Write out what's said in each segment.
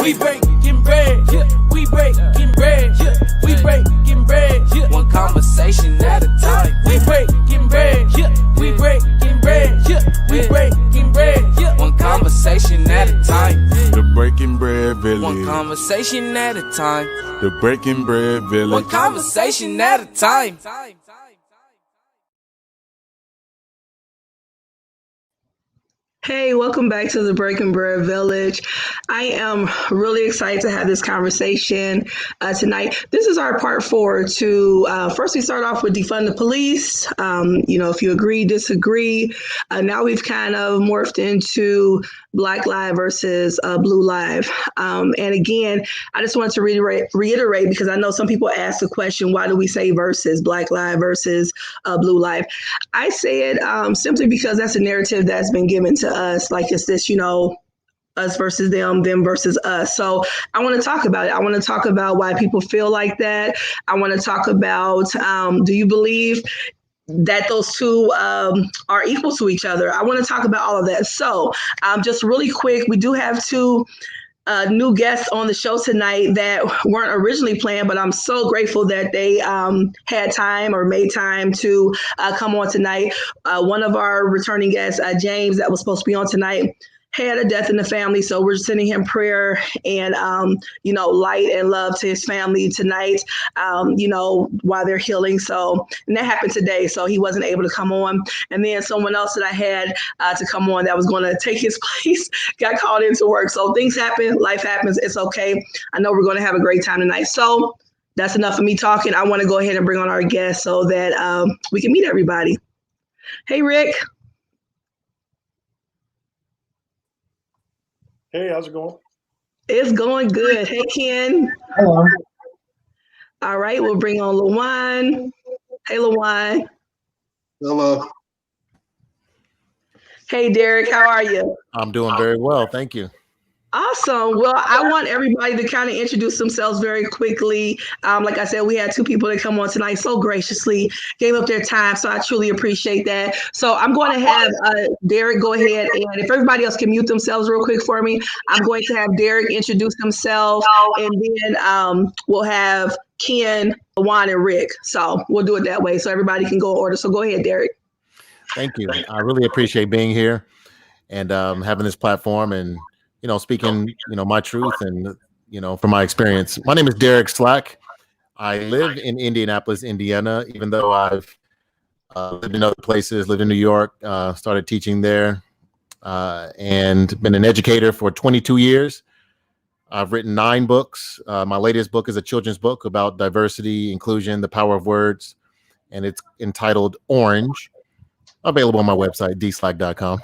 We breaking bread, yeah. We breaking bread, yeah. We breaking bread, yeah. One conversation at a time. We breaking bread, yeah. We breaking bread, yeah. We breaking bread, yeah. One conversation at a time. The Breaking Bread Village. One conversation at a time. The Breaking Bread Village. One conversation at a time. Hey, welcome back to the Breaking Bread Village. I am really excited to have this conversation tonight. This is our part 4 to, first we start off with defund the police. If you agree, disagree. Now we've kind of morphed into Black Lives versus Blue Lives. And again, I just want to reiterate, because I know some people ask the question, why do we say versus Black Lives versus Blue Lives? I say it simply because that's a narrative that's been given to us, like it's this, us versus them versus us. So I want to talk about it. I want to talk about why people feel like that. I want to talk about, do you believe that those two are equal to each other? I want to talk about all of that. So just really quick, we do have two new guests on the show tonight that weren't originally planned, but I'm so grateful that they had time or made time to come on tonight. One of our returning guests, James, that was supposed to be on tonight, had a death in the family. So we're sending him prayer and, light and love to his family tonight, while they're healing. So, and that happened today. So he wasn't able to come on. And then someone else that I had to come on that was going to take his place got called into work. So things happen, life happens. It's okay. I know we're going to have a great time tonight. So that's enough of me talking. I want to go ahead and bring on our guests so that we can meet everybody. Hey, Rick. Hey, how's it going? It's going good. Hey, Ken. Hello. All right, we'll bring on LaJuan. Hey, LaJuan. Hello. Hey, Derek, how are you? I'm doing very well, thank you. Awesome. Well, I want everybody to kind of introduce themselves very quickly. Like I said, we had two people that come on tonight so graciously, gave up their time. So I truly appreciate that. So I'm going to have Derek go ahead, and if everybody else can mute themselves real quick for me, I'm going to have Derek introduce himself, and then we'll have Ken, LaJuan, and Rick. So we'll do it that way so everybody can go in order. So go ahead, Derek. Thank you. I really appreciate being here and having this platform and speaking, my truth and, from my experience. My name is Derek Slack. I live in Indianapolis, Indiana, even though I've lived in other places, lived in New York, started teaching there, and been an educator for 22 years. I've written 9 books. My latest book is a children's book about diversity, inclusion, the power of words, and it's entitled Orange, available on my website, dslack.com.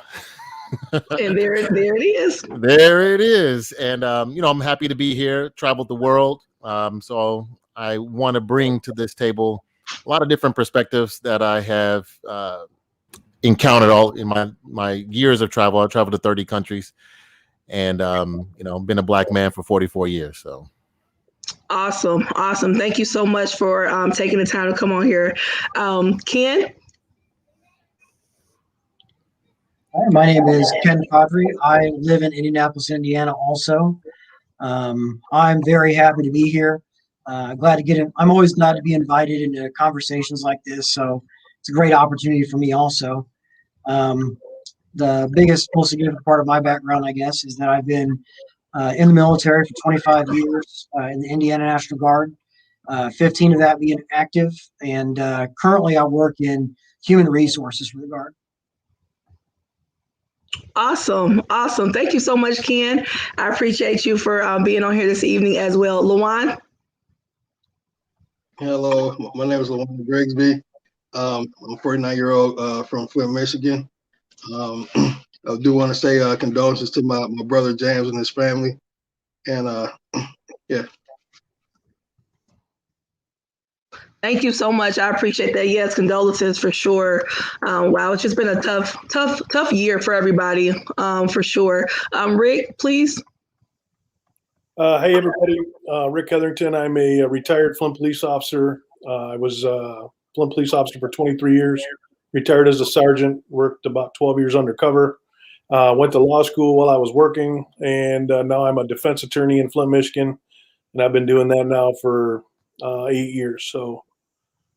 And there it is. There it is. And, I'm happy to be here, traveled the world. So I want to bring to this table a lot of different perspectives that I have encountered all in my years of travel. I traveled to 30 countries and, been a Black man for 44 years. So. Awesome. Thank you so much for taking the time to come on here. Ken? Hi, my name is Ken Cadre. I live in Indianapolis, Indiana also. I'm very happy to be here. Glad to get in. I'm always glad to be invited into conversations like this, so it's a great opportunity for me also. The biggest, most significant part of my background, I guess, is that I've been in the military for 25 years in the Indiana National Guard, 15 of that being active, and currently I work in human resources for the Guard. Awesome. Thank you so much, Ken. I appreciate you for being on here this evening as well. LaJuan? Hello, my name is LaJuan Grigsby. I'm a 49-year-old from Flint, Michigan. I do want to say condolences to my brother James and his family. And yeah. Thank you so much. I appreciate that. Yes, condolences for sure. Wow, it's just been a tough year for everybody, for sure. Rick, please. Hey, everybody. Rick Hetherington. I'm a retired Flint police officer. I was a Flint police officer for 23 years, retired as a sergeant, worked about 12 years undercover, went to law school while I was working, and now I'm a defense attorney in Flint, Michigan, and I've been doing that now for 8 years. So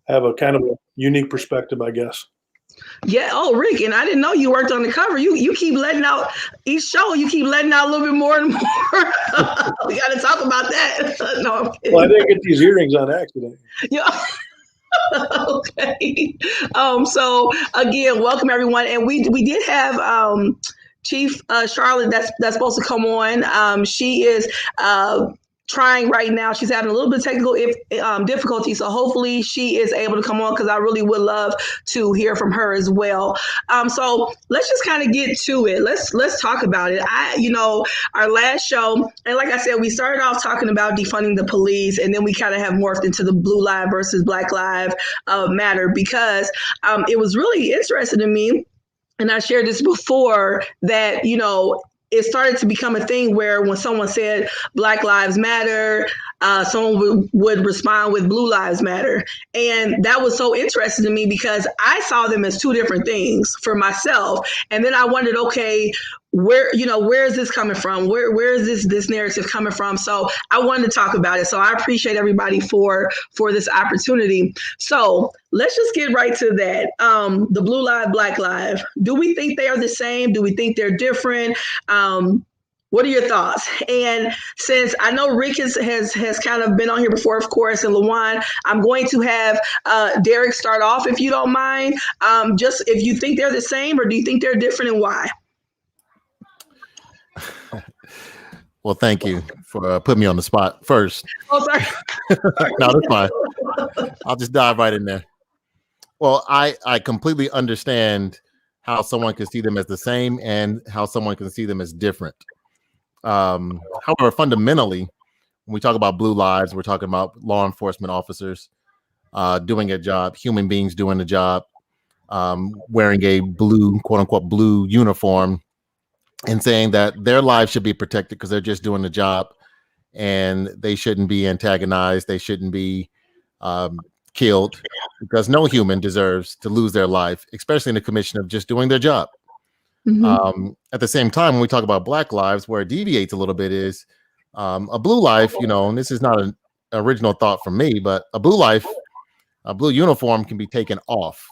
I have a kind of a unique perspective, I guess. Yeah. Oh, Rick, and I didn't know you worked on the cover. You keep letting out each show. You keep letting out a little bit more and more. We got to talk about that. No, well, I didn't get these earrings on accident. Yeah. Okay. So again, welcome everyone, and we did have Chief Charlotte that's supposed to come on. She is trying right now. She's having a little bit of technical difficulty, so hopefully she is able to come on because I really would love to hear from her as well. So let's just kind of get to it. Let's talk about it. Our last show, and like I said, we started off talking about defunding the police, and then we kind of have morphed into the Blue Lives versus Black Lives Matter because it was really interesting to me. And I shared this before that, it started to become a thing where when someone said Black Lives Matter, someone would respond with Blue Lives Matter. And that was so interesting to me because I saw them as two different things for myself. And then I wondered, okay, where is this coming from? Where is this narrative coming from? So I wanted to talk about it. So I appreciate everybody for this opportunity. So let's just get right to that. The Blue Lives, Black Lives. Do we think they are the same? Do we think they're different? What are your thoughts? And since I know Rick has kind of been on here before, of course, and LaJuan, I'm going to have Derek start off, if you don't mind. Just if you think they're the same or do you think they're different and why? Well, thank you for putting me on the spot first. Oh, sorry. No, that's fine. I'll just dive right in there. Well, I completely understand how someone can see them as the same and how someone can see them as different. However, fundamentally, when we talk about blue lives, we're talking about law enforcement officers doing a job, human beings doing the job, wearing a blue, quote unquote, blue uniform, and saying that their lives should be protected because they're just doing the job and they shouldn't be antagonized. They shouldn't be killed because no human deserves to lose their life, especially in the commission of just doing their job. Mm-hmm. At the same time, when we talk about Black lives, where it deviates a little bit is a blue life, and this is not an original thought from me, but a blue life, a blue uniform can be taken off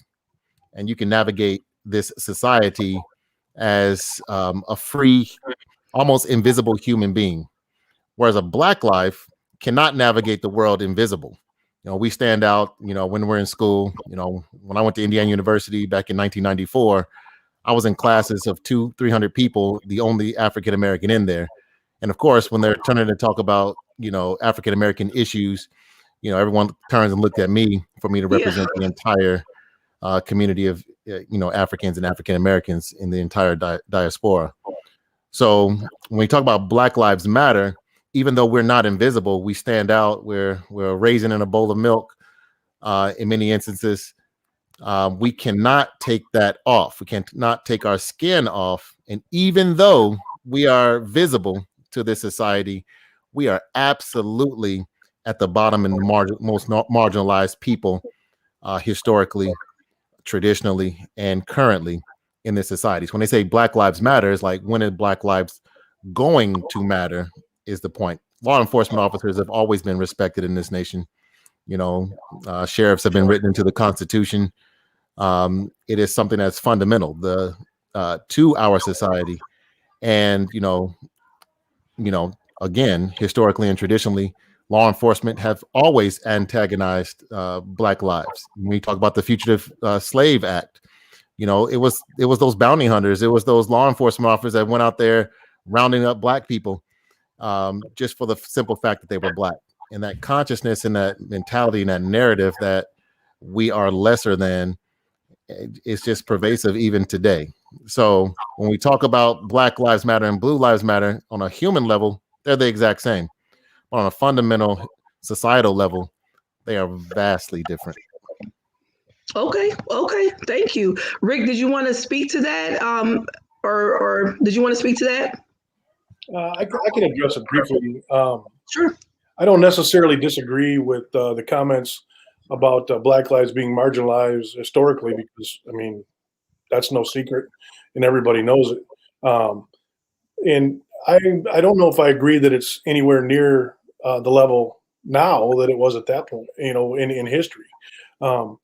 and you can navigate this society as a free, almost invisible human being. Whereas a Black life cannot navigate the world invisible. We stand out, when we're in school. When I went to Indiana University back in 1994, I was in classes of 200-300 people, the only African-American in there. And of course, when they're turning to talk about, African-American issues, everyone turns and looked at me for me to represent the entire community of, Africans and African-Americans in the entire diaspora. So when we talk about Black Lives Matter, even though we're not invisible, we stand out. We're a raisin in a bowl of milk in many instances. We cannot take that off. We cannot take our skin off. And even though we are visible to this society, we are absolutely at the bottom and most marginalized people historically, traditionally, and currently in this society. So when they say Black Lives Matter, it's like, when is Black lives going to matter is the point. Law enforcement officers have always been respected in this nation. Sheriffs have been written into the Constitution. It is something that's fundamental to our society. And, again, historically and traditionally, law enforcement have always antagonized Black lives. When we talk about the Fugitive Slave Act, it was those bounty hunters. It was those law enforcement officers that went out there rounding up Black people just for the simple fact that they were Black. And that consciousness and that mentality and that narrative that we are lesser than, it's just pervasive even today. So when we talk about Black Lives Matter and Blue Lives Matter on a human level, they're the exact same. But on a fundamental societal level, they are vastly different. Okay. Thank you. Rick, did you want to speak to that? Or did you want to speak to that? I can address it briefly. Sure. I don't necessarily disagree with the comments about Black lives being marginalized historically, because I mean that's no secret, and everybody knows it. And I don't know if I agree that it's anywhere near the level now that it was at that point, in history. Um,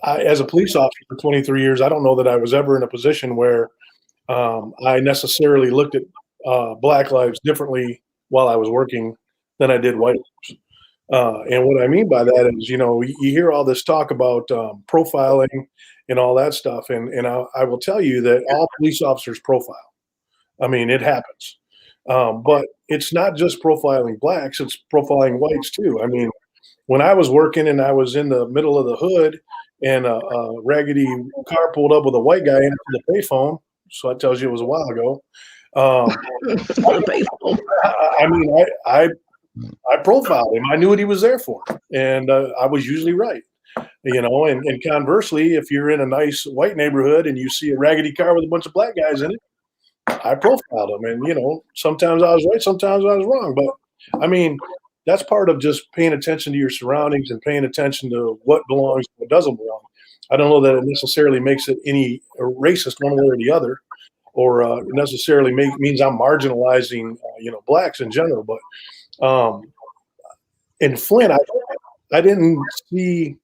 as a police officer for 23 years, I don't know that I was ever in a position where I necessarily looked at Black lives differently while I was working than I did white lives. And what I mean by that is, you hear all this talk about profiling and all that stuff, and I will tell you that all police officers profile. I mean, it happens. But it's not just profiling Blacks, it's profiling whites too. I mean, when I was working and I was in the middle of the hood and a raggedy car pulled up with a white guy in it for the payphone, so that tells you it was a while ago. I mean, I profiled him. I knew what he was there for, and I was usually right. And conversely, if you're in a nice white neighborhood and you see a raggedy car with a bunch of Black guys in it, I profiled them. And sometimes I was right, sometimes I was wrong. But I mean, that's part of just paying attention to your surroundings and paying attention to what belongs and what doesn't belong. I don't know that it necessarily makes it any racist one way or the other, or necessarily means I'm marginalizing Blacks in general. But in Flint, I didn't see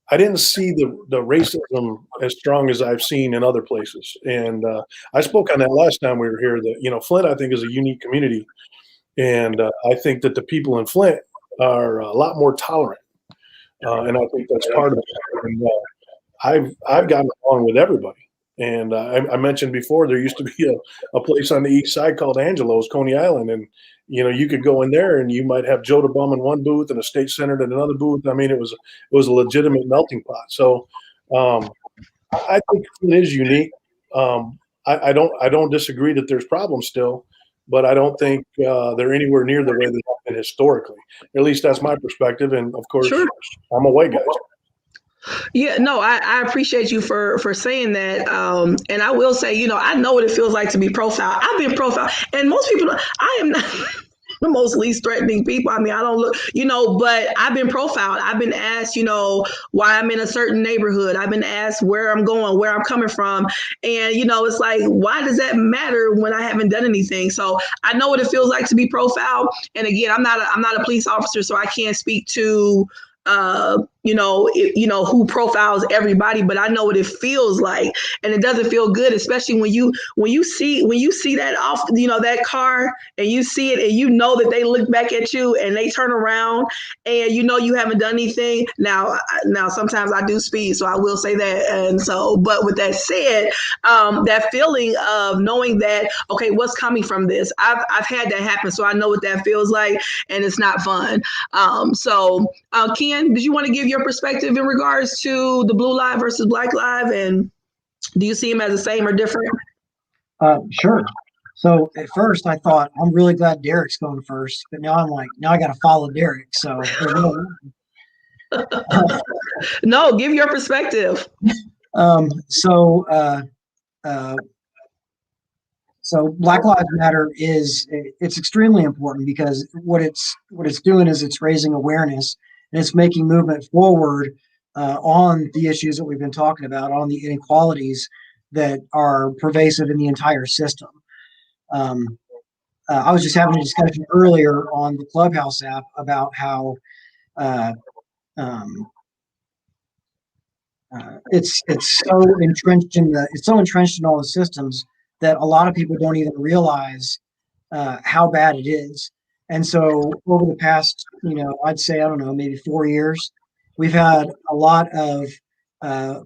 the racism as strong as I've seen in other places. And I spoke on that last time we were here, that Flint, I think, is a unique community, and I think that the people in Flint are a lot more tolerant, and I think that's part of it. And I've gotten along with everybody. And I mentioned before, there used to be a place on the east side called Angelo's, Coney Island, and you could go in there and you might have Joe the Bum in one booth and a state senator in another booth. I mean, it was a legitimate melting pot. So I think it is unique. I don't disagree that there's problems still, but I don't think they're anywhere near the way they've been historically. At least that's my perspective. And of course, sure, I'm a white guy. Yeah, no, I appreciate you for saying that. And I will say, I know what it feels like to be profiled. I've been profiled, and most people, I am not the most least threatening people. I mean, I don't look, but I've been profiled. I've been asked, why I'm in a certain neighborhood. I've been asked where I'm going, where I'm coming from. And, it's like, why does that matter when I haven't done anything? So I know what it feels like to be profiled. And again, I'm not a police officer, so I can't speak to who profiles everybody, but I know what it feels like, and it doesn't feel good, especially when you see that off, that car, and you see it, and that they look back at you and they turn around, and you haven't done anything. Now sometimes I do speed, so I will say that. And so, but with that said, that feeling of knowing that, okay, what's coming from this, I've had that happen, so I know what that feels like, and it's not fun. Ken, did you want to give your perspective in regards to the blue live versus Black live, and do you see them as the same or different? Sure. So at first I thought, I'm really glad Derek's going first, but now I'm like, now I got to follow Derek. So no, give your perspective. So Black Lives Matter it's extremely important, because what it's doing is it's raising awareness, and it's making movement forward on the issues that we've been talking about, on the inequalities that are pervasive in the entire system. I was just having a discussion earlier on the Clubhouse app about how it's so entrenched in all the systems that a lot of people don't even realize how bad it is. And so over the past, I'd say, I don't know, maybe 4 years, we've had a lot of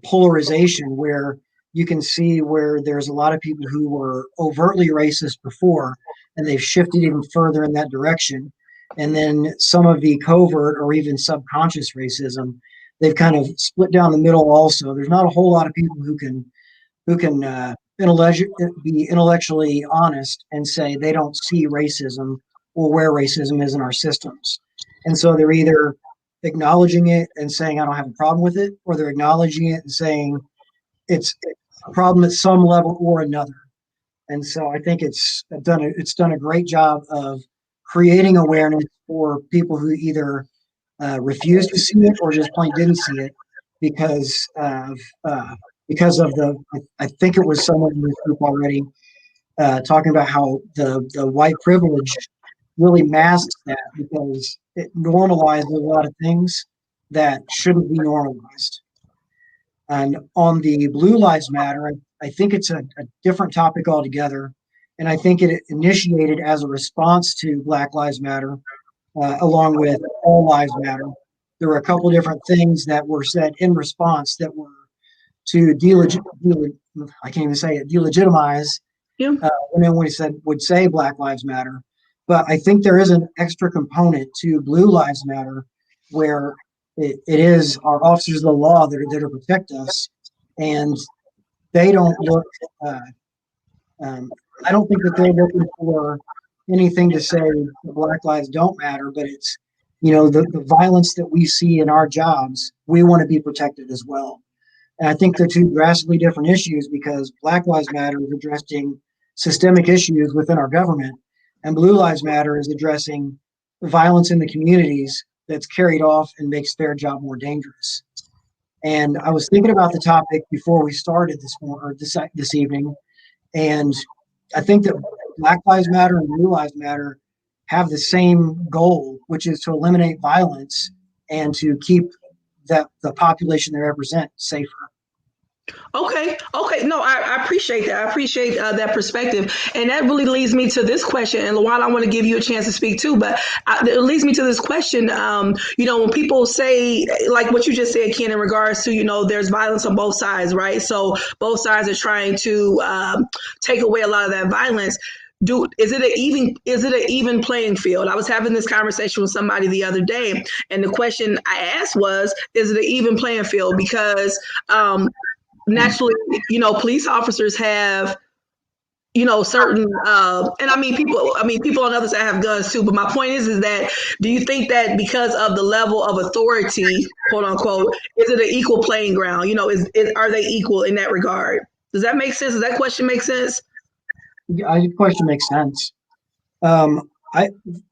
polarization, where you can see where there's a lot of people who were overtly racist before, and they've shifted even further in that direction. And then some of the covert or even subconscious racism, they've kind of split down the middle also. There's not a whole lot of people who can be intellectually honest and say they don't see racism or where racism is in our systems. And so they're either acknowledging it and saying, I don't have a problem with it, or they're acknowledging it and saying it's a problem at some level or another. And so I think it's done a great job of creating awareness for people who either refused to see it or just plain didn't see it because of the I think it was someone in this group already talking about how the white privilege really masks that because it normalizes a lot of things that shouldn't be normalized. And on the Blue Lives Matter, I think it's a different topic altogether. And I think it initiated as a response to Black Lives Matter, along with All Lives Matter. There were a couple of different things that were said in response that were to I can't even say it, delegitimize when anyone would say Black Lives Matter. But I think there is an extra component to Blue Lives Matter where it is our officers of the law that are there to protect us, and they don't look. I don't think that they're looking for anything to say that Black lives don't matter, but it's the violence that we see in our jobs. We want to be protected as well, and I think they're two drastically different issues because Black Lives Matter is addressing systemic issues within our government, and Blue Lives Matter is addressing violence in the communities that's carried off and makes their job more dangerous. And I was thinking about the topic before we started this evening, and I think that Black Lives Matter and Blue Lives Matter have the same goal, which is to eliminate violence and to keep the population they represent safer. Okay. No, I appreciate that. I appreciate that perspective. And that really leads me to this question. And Luana, I want to give you a chance to speak too, but it leads me to this question. When people say, like what you just said, Ken, in regards to, there's violence on both sides, right? So both sides are trying to take away a lot of that violence. Is it an even playing field? I was having this conversation with somebody the other day, and the question I asked was, is it an even playing field? Because naturally, police officers have, certain, and people on the other side have guns too. But my point is that do you think that because of the level of authority, quote unquote, is it an equal playing ground? Are they equal in that regard? Does that make sense? Does that question make sense? The question makes sense.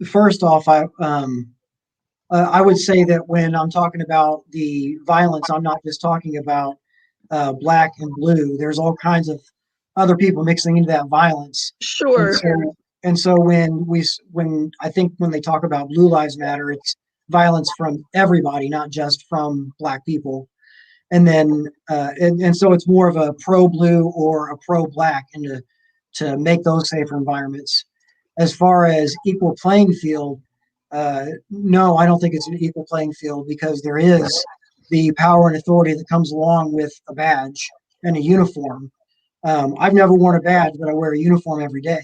First off, I would say that when I'm talking about the violence, I'm not just talking about black and blue. There's all kinds of other people mixing into that violence. Sure. And so when I think when they talk about Blue Lives Matter, it's violence from everybody, not just from black people. And then and so it's more of a pro-blue or a pro-black, and to make those safer environments. As far as equal playing field, no, I don't think it's an equal playing field because there is the power and authority that comes along with a badge and a uniform. I've never worn a badge, but I wear a uniform every day.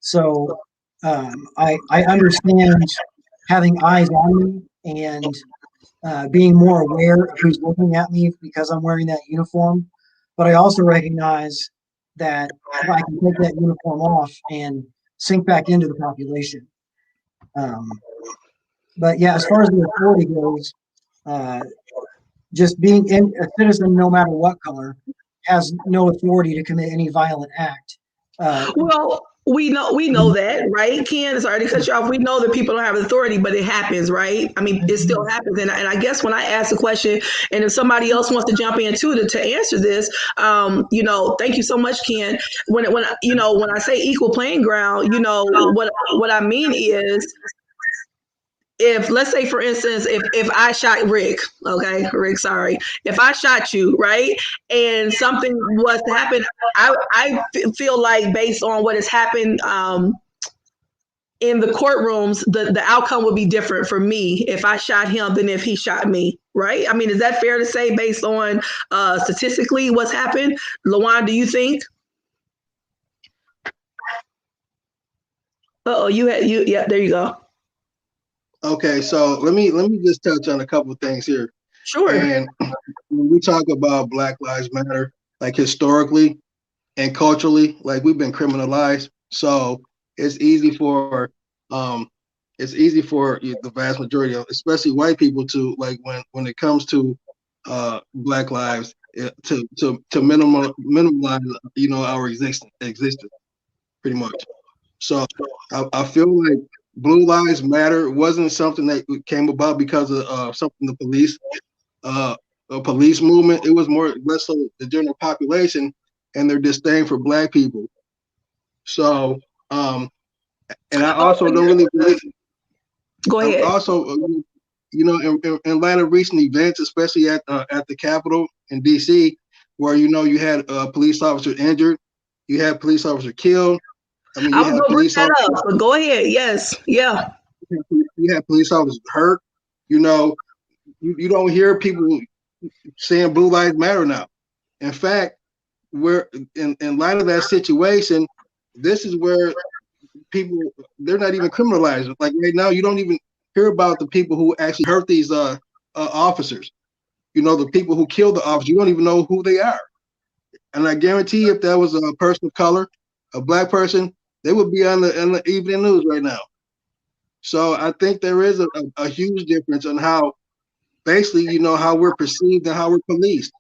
So I understand having eyes on me and being more aware of who's looking at me because I'm wearing that uniform. But I also recognize that I can take that uniform off and sink back into the population. But yeah, as far as the authority goes, just being a citizen, no matter what color, has no authority to commit any violent act. Well, we know that, right, Ken? Sorry to cut you off. We know that people don't have authority, but it happens, right? I mean, it still happens. And I guess when I ask the question, and if somebody else wants to jump in too to answer this, thank you so much, Ken. When I say equal playing ground, what I mean is, if, let's say, for instance, if I shot Rick, sorry, if I shot you, right, and something was to happen, I feel like based on what has happened in the courtrooms, the outcome would be different for me if I shot him than if he shot me, right? I mean, is that fair to say based on statistically what's happened? Lawan, do you think? Yeah, there you go. Okay, so let me just touch on a couple of things here. Sure. And when we talk about Black Lives Matter, like historically and culturally, like we've been criminalized. So it's easy for the vast majority of, especially white people, to, like, when it comes to Black lives, to minimize our existence. pretty much. So I feel like Blue Lives Matter wasn't something that came about because of something the police, a police movement. It was more less so the general population and their disdain for Black people. So, and I also don't really believe. Go ahead. Also, in light of recent events, especially at the Capitol in D.C., where you had a police officer injured, you had police officer killed. I mean, I was gonna bring that up, but go ahead. Yes, yeah. You had police officers hurt. You don't hear people saying Blue Lives Matter now. In fact, we're in light of that situation, this is where people, they're not even criminalized. Like right now, you don't even hear about the people who actually hurt these officers. The people who killed the officers, you don't even know who they are. And I guarantee if that was a person of color, a Black person, they would be on the evening news right now. So I think there is a huge difference on how, basically, how we're perceived and how we're policed.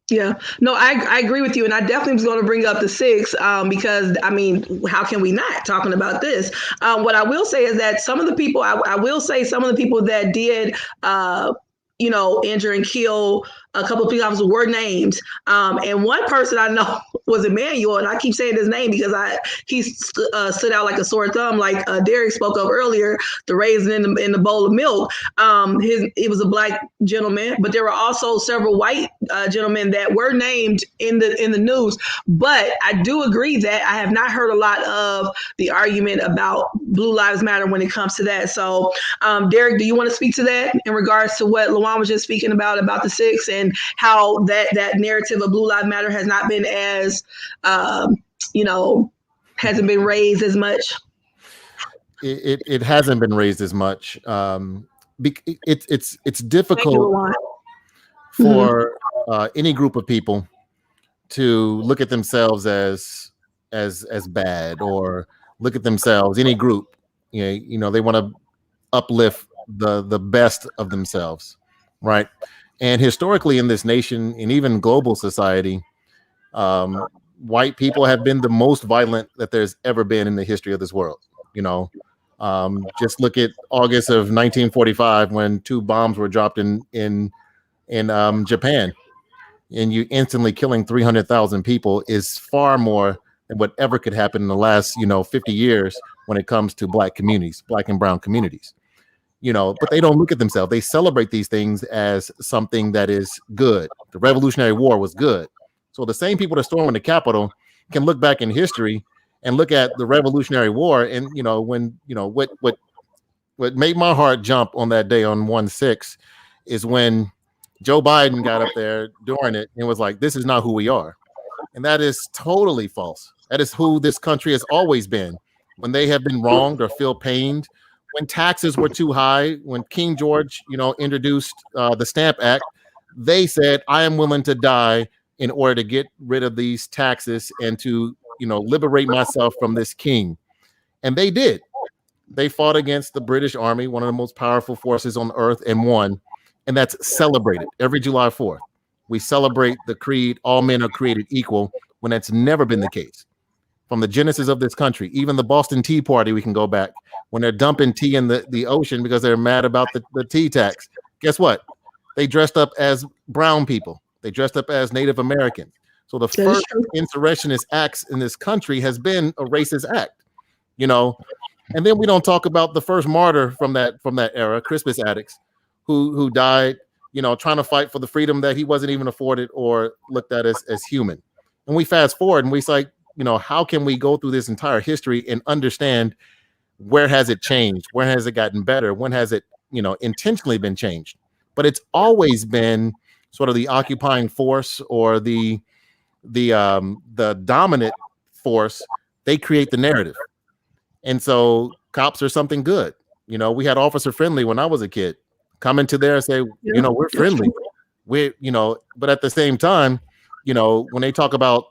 Yeah, no, I agree with you. And I definitely was going to bring up the 6 because, I mean, how can we not talking about this? What I will say is that some of the people, I will say some of the people that did, injure and kill a couple of police officers were named. And one person I know was Emmanuel, and I keep saying his name because he stood out like a sore thumb, like Derek spoke of earlier, the raisin in the bowl of milk. He was a Black gentleman, but there were also several white gentlemen that were named in the news. But I do agree that I have not heard a lot of the argument about Blue Lives Matter when it comes to that. So, Derek, do you want to speak to that in regards to what Lawan was just speaking about the 6 and how that narrative of Blue Lives Matter has not been as, hasn't been raised as much? It hasn't been raised as much. It's difficult for any group of people to look at themselves as bad, or look at themselves, any group, they want to uplift the best of themselves, right? And historically in this nation, and even global society, white people have been the most violent that there's ever been in the history of this world. Just look at August of 1945 when 2 bombs were dropped in Japan, and you instantly killing 300,000 people is far more than whatever could happen in the last 50 years when it comes to Black communities, Black and brown communities. But they don't look at themselves. They celebrate these things as something that is good. The Revolutionary War was good. So the same people that stormed the Capitol can look back in history and look at the Revolutionary War. And, what made my heart jump on that day on 1/6 is when Joe Biden got up there during it and was like, this is not who we are. And that is totally false. That is who this country has always been. When they have been wronged or feel pained, when taxes were too high, when King George, introduced the Stamp Act, they said, I am willing to die in order to get rid of these taxes and to, liberate myself from this king. And they did. They fought against the British Army, one of the most powerful forces on earth, and won. And that's celebrated every July 4th. We celebrate the creed, all men are created equal, when that's never been the case. From the genesis of this country, even the Boston Tea Party, we can go back, when they're dumping tea in the ocean because they're mad about the tea tax. Guess what? They dressed up as brown people. They dressed up as Native Americans. So the first insurrectionist acts in this country has been a racist act, And then we don't talk about the first martyr from that era, Crispus Attucks, who died, trying to fight for the freedom that he wasn't even afforded or looked at as human. And we fast forward and we say, how can we go through this entire history and understand where has it changed? Where has it gotten better? When has it, intentionally been changed? But it's always been sort of the occupying force or the dominant force. They create the narrative. And so cops are something good. We had Officer Friendly when I was a kid come into there and say, we're friendly. But at the same time, when they talk about,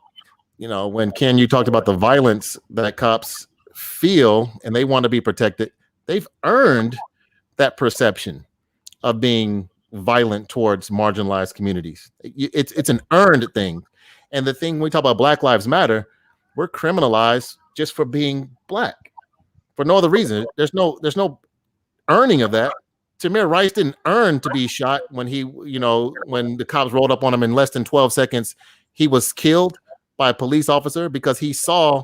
when Ken, you talked about the violence that cops feel and they want to be protected, they've earned that perception of being violent towards marginalized communities. It's an earned thing. And the thing, when we talk about Black Lives Matter, we're criminalized just for being black for no other reason. There's no earning of that. Tamir Rice didn't earn to be shot when when the cops rolled up on him in less than 12 seconds. He was killed by a police officer because he saw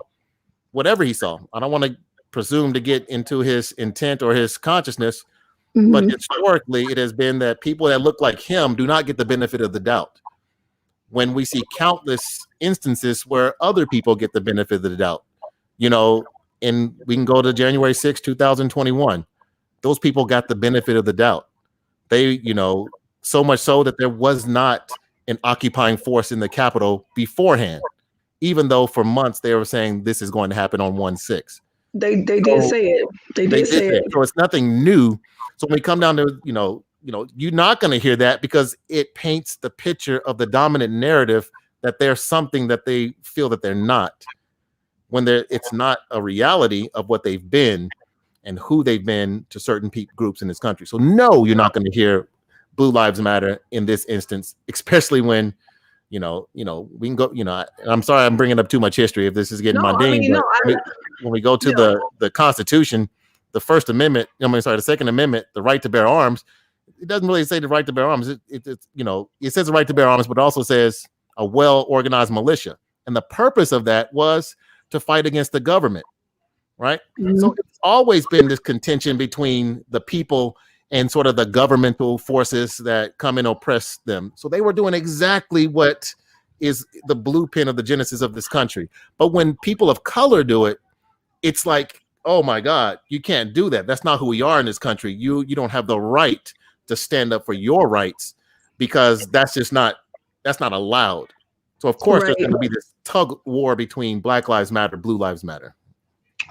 whatever he saw. I don't want to presume to get into his intent or his consciousness, but historically it has been that people that look like him do not get the benefit of the doubt. When we see countless instances where other people get the benefit of the doubt, and we can go to January 6, 2021. Those people got the benefit of the doubt. They, so much so that there was not an occupying force in the Capitol beforehand, even though for months they were saying this is going to happen on 1/6. They did say it. They did say it. So it's nothing new. So when we come down to, you're not going to hear that because it paints the picture of the dominant narrative that they're something that they feel that they're not, when it's not a reality of what they've been and who they've been to certain groups in this country. So no, you're not going to hear Blue Lives Matter in this instance, especially when, we can go, I'm sorry, I'm bringing up too much history if this is getting mundane. When we go to the Constitution, the First Amendment, the Second Amendment, the right to bear arms, it doesn't really say the right to bear arms. It says the right to bear arms, but it also says a well-organized militia. And the purpose of that was to fight against the government. Right. So it's always been this contention between the people and sort of the governmental forces that come and oppress them. So they were doing exactly what is the blueprint of the genesis of this country. But when people of color do it, it's like, oh my God, you can't do that. That's not who we are in this country. You don't have the right to stand up for your rights because that's not allowed. So of course there's going to be this tug war between Black Lives Matter, Blue Lives Matter.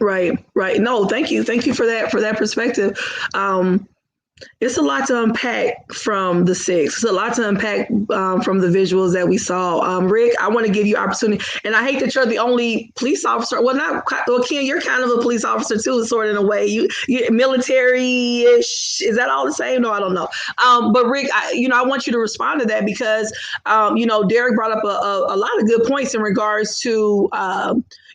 Right. No, thank you for that perspective. It's a lot to unpack from the 6th. It's a lot to unpack from the visuals that we saw. Rick, I want to give you opportunity, and I hate that you're the only police officer. Well, Ken, you're kind of a police officer too, sort of in a way. You military-ish. Is that all the same? No, I don't know. But Rick, I want you to respond to that because Derek brought up a lot of good points in regards to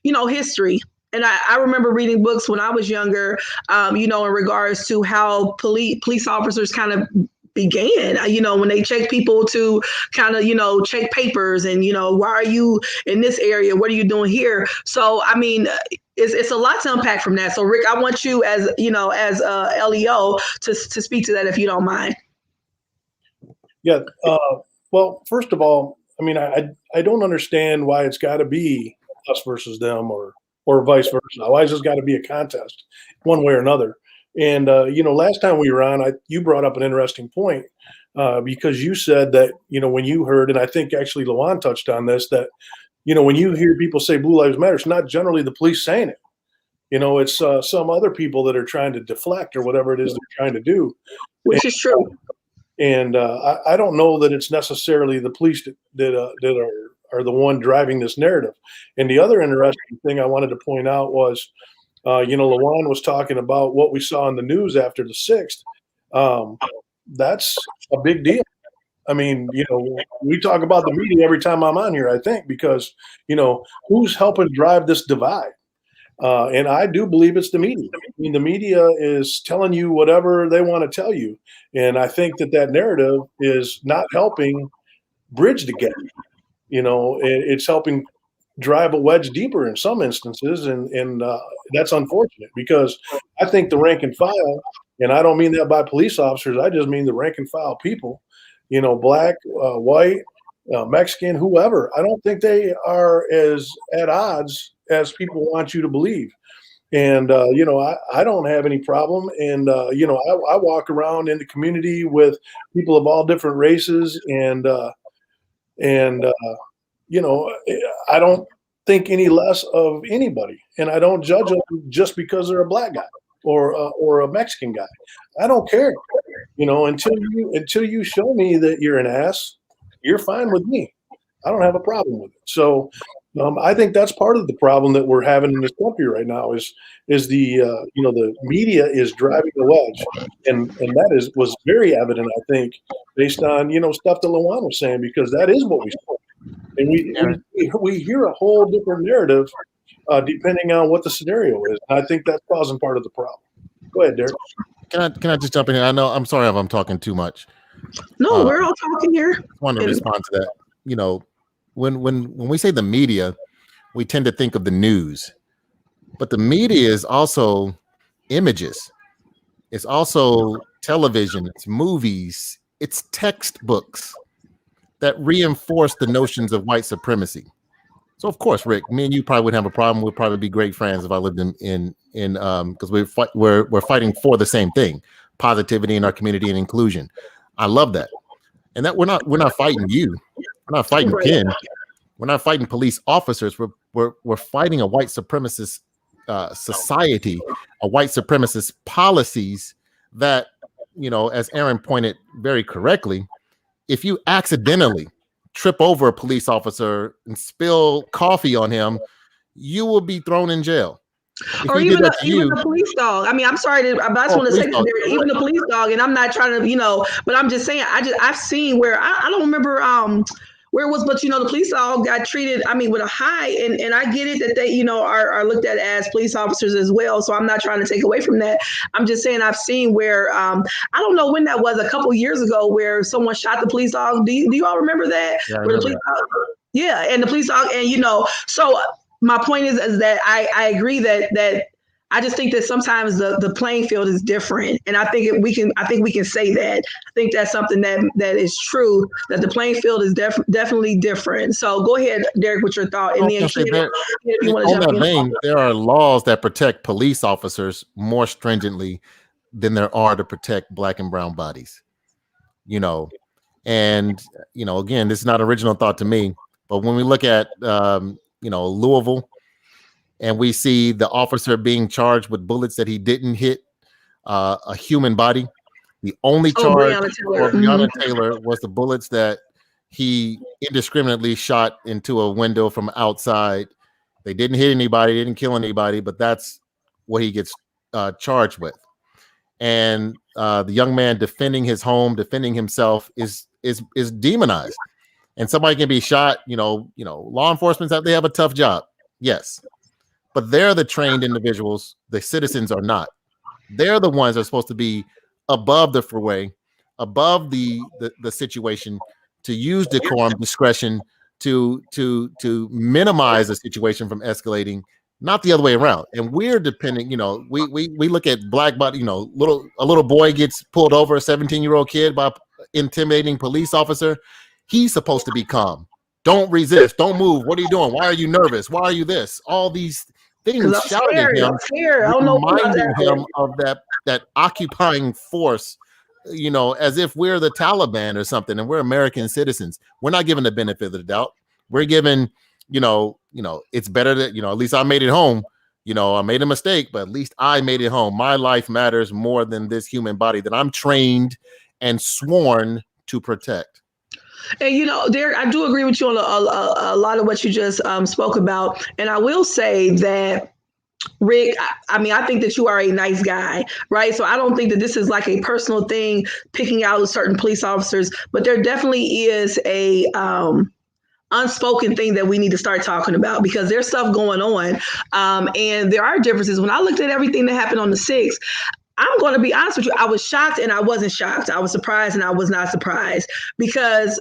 history. And I remember reading books when I was younger, in regards to how police officers kind of began, when they check people to kind of, check papers and, why are you in this area? What are you doing here? So, I mean, it's a lot to unpack from that. So, Rick, I want you as LEO to speak to that, if you don't mind. Yeah. Well, first of all, I mean, I don't understand why it's got to be us versus them or vice versa. Why has this got to be a contest one way or another? And, last time we were on, you brought up an interesting point because you said that, when you heard, and I think actually Lawan touched on this, that, when you hear people say Blue Lives Matter, it's not generally the police saying it. It's some other people that are trying to deflect or whatever it is they're trying to do. Which is true. And I don't know that it's necessarily the police that are the one driving this narrative. And the other interesting thing I wanted to point out was, Lawan was talking about what we saw in the news after the 6th. That's a big deal. I mean, we talk about the media every time I'm on here, I think, because, who's helping drive this divide? And I do believe it's the media. I mean, the media is telling you whatever they want to tell you. And I think that narrative is not helping bridge the gap. It's helping drive a wedge deeper in some instances. And that's unfortunate because I think the rank and file, and I don't mean that by police officers, I just mean the rank and file people, black, white, Mexican, whoever. I don't think they are as at odds as people want you to believe. And, I don't have any problem. And, I walk around in the community with people of all different races and I don't think any less of anybody, and I don't judge them just because they're a black guy or a Mexican guy. I don't care, until you show me that you're an ass, you're fine with me. I don't have a problem with it. So I think that's part of the problem that we're having in this country right now is the the media is driving the wedge, and that was very evident, I think, based on stuff that Lawan was saying, because that is what we saw. And we hear a whole different narrative depending on what the scenario is. And I think that's causing part of the problem. Go ahead, Derek. Can I just jump in here? I know I'm sorry if I'm talking too much. No, we're all talking here. I want to respond to that. You know, when we say the media, we tend to think of the news, but the media is also images. It's also television, it's movies, it's textbooks that reinforce the notions of white supremacy. So of course, Rick, me and you probably wouldn't have a problem. We'd probably be great friends if I lived in because we're fighting for the same thing, positivity in our community and inclusion. I love that. And that we're not fighting you. We're not fighting Ken. We're not fighting police officers. We're fighting a white supremacist society, a white supremacist policies that, you know, as Aaron pointed very correctly, if you accidentally trip over a police officer and spill coffee on him, you will be thrown in jail. Or even a police dog. I mean, I'm sorry, I just want to say that even a police dog, and I'm not trying to, you know, but I'm just saying, I've seen where I don't remember where it was, but you know, the police dog got treated, I mean, with a high, and I get it that they, you know, are looked at as police officers as well. So I'm not trying to take away from that. I'm just saying I've seen where I don't know when that was, a couple years ago, where someone shot the police dog. Do you all remember that? Yeah, I remember that. Yeah, and the police dog, and you know, so my point is that I agree that I just think that sometimes the playing field is different, and I think we can say that. I think that's something that is true, that the playing field is definitely different. So go ahead, Derek, with your thought, and then if you want to jump in. There are laws that protect police officers more stringently than there are to protect Black and brown bodies. You know, and you know, again, this is not original thought to me, but when we look at you know, Louisville, and we see the officer being charged with bullets that he didn't hit a human body. The only charge for Breonna Taylor was the bullets that he indiscriminately shot into a window from outside. They didn't hit anybody, didn't kill anybody, but that's what he gets charged with. And the young man defending his home, defending himself is demonized. And somebody can be shot, you know, law enforcement, they have a tough job. Yes. But they're the trained individuals. The citizens are not. They're the ones that are supposed to be above the fray, above the situation, to use decorum, discretion, to minimize a situation from escalating, not the other way around. And we're depending, you know, we look at black body, you know, a little boy gets pulled over, a 17-year-old kid, by intimidating police officer. He's supposed to be calm. Don't resist. Don't move. What are you doing? Why are you nervous? Why are you this? All these things shouting at him, reminding him of that occupying force, you know, as if we're the Taliban or something, and we're American citizens. We're not given the benefit of the doubt. We're given, you know, it's better that, you know, at least I made it home. You know, I made a mistake, but at least I made it home. My life matters more than this human body that I'm trained and sworn to protect. And, you know, Derek, I do agree with you on a lot of what you just spoke about. And I will say that, Rick, I mean, I think that you are a nice guy, right? So I don't think that this is like a personal thing, picking out certain police officers, but there definitely is a unspoken thing that we need to start talking about, because there's stuff going on. And there are differences. When I looked at everything that happened on the 6th, I'm going to be honest with you, I was shocked and I wasn't shocked. I was surprised and I was not surprised, because,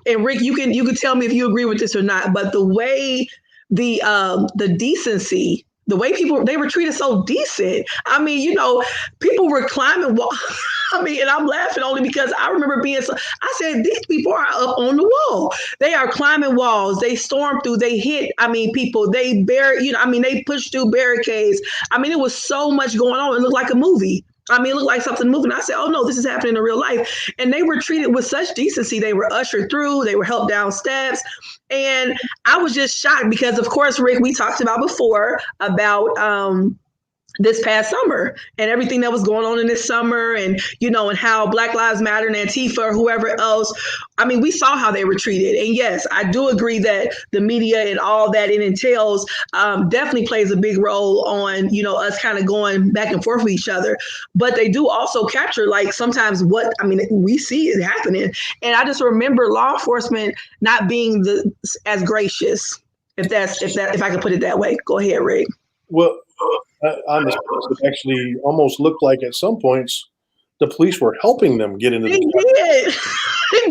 and Rick, you can tell me if you agree with this or not, but the way the decency, the way they were treated so decent. I mean, you know, people were climbing walls. I mean, and I'm laughing only because I remember I said, these people are up on the wall. They are climbing walls. They stormed through, they hit, I mean, people, they they pushed through barricades. I mean, it was so much going on. It looked like a movie. I mean, it looked like something moving. I said, oh no, this is happening in real life. And they were treated with such decency. They were ushered through, they were helped down steps. And I was just shocked because, of course, Rick, we talked about before about this past summer and everything that was going on in this summer, and, you know, and how Black Lives Matter and Antifa or whoever else, I mean, we saw how they were treated. And yes, I do agree that the media and all that it entails definitely plays a big role on, you know, us kind of going back and forth with each other. But they do also capture, like, sometimes what, I mean, we see it happening. And I just remember law enforcement not being as gracious If I can put it that way. Go ahead, Rick. Well, on the surface, it actually almost looked like at some points the police were helping them get into They the. did.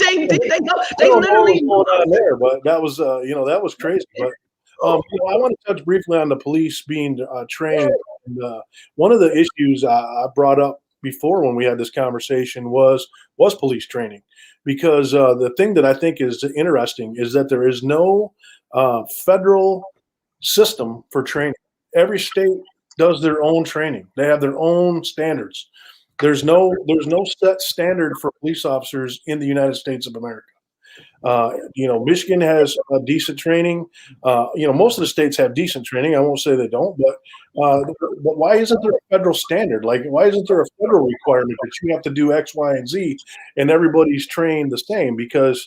They did. I They don't know what was literally. going on there, but that was that was crazy. But I want to touch briefly on the police being trained. And, one of the issues I brought up before when we had this conversation was police training, because the thing that I think is interesting is that there is no federal system for training. Every state does their own training. They have their own standards. There's no set standard for police officers in the United States of America. Michigan has a decent training. Most of the states have decent training. I won't say they don't, but why isn't there a federal standard? Like, why isn't there a federal requirement that you have to do X, Y, and Z, and everybody's trained the same? Because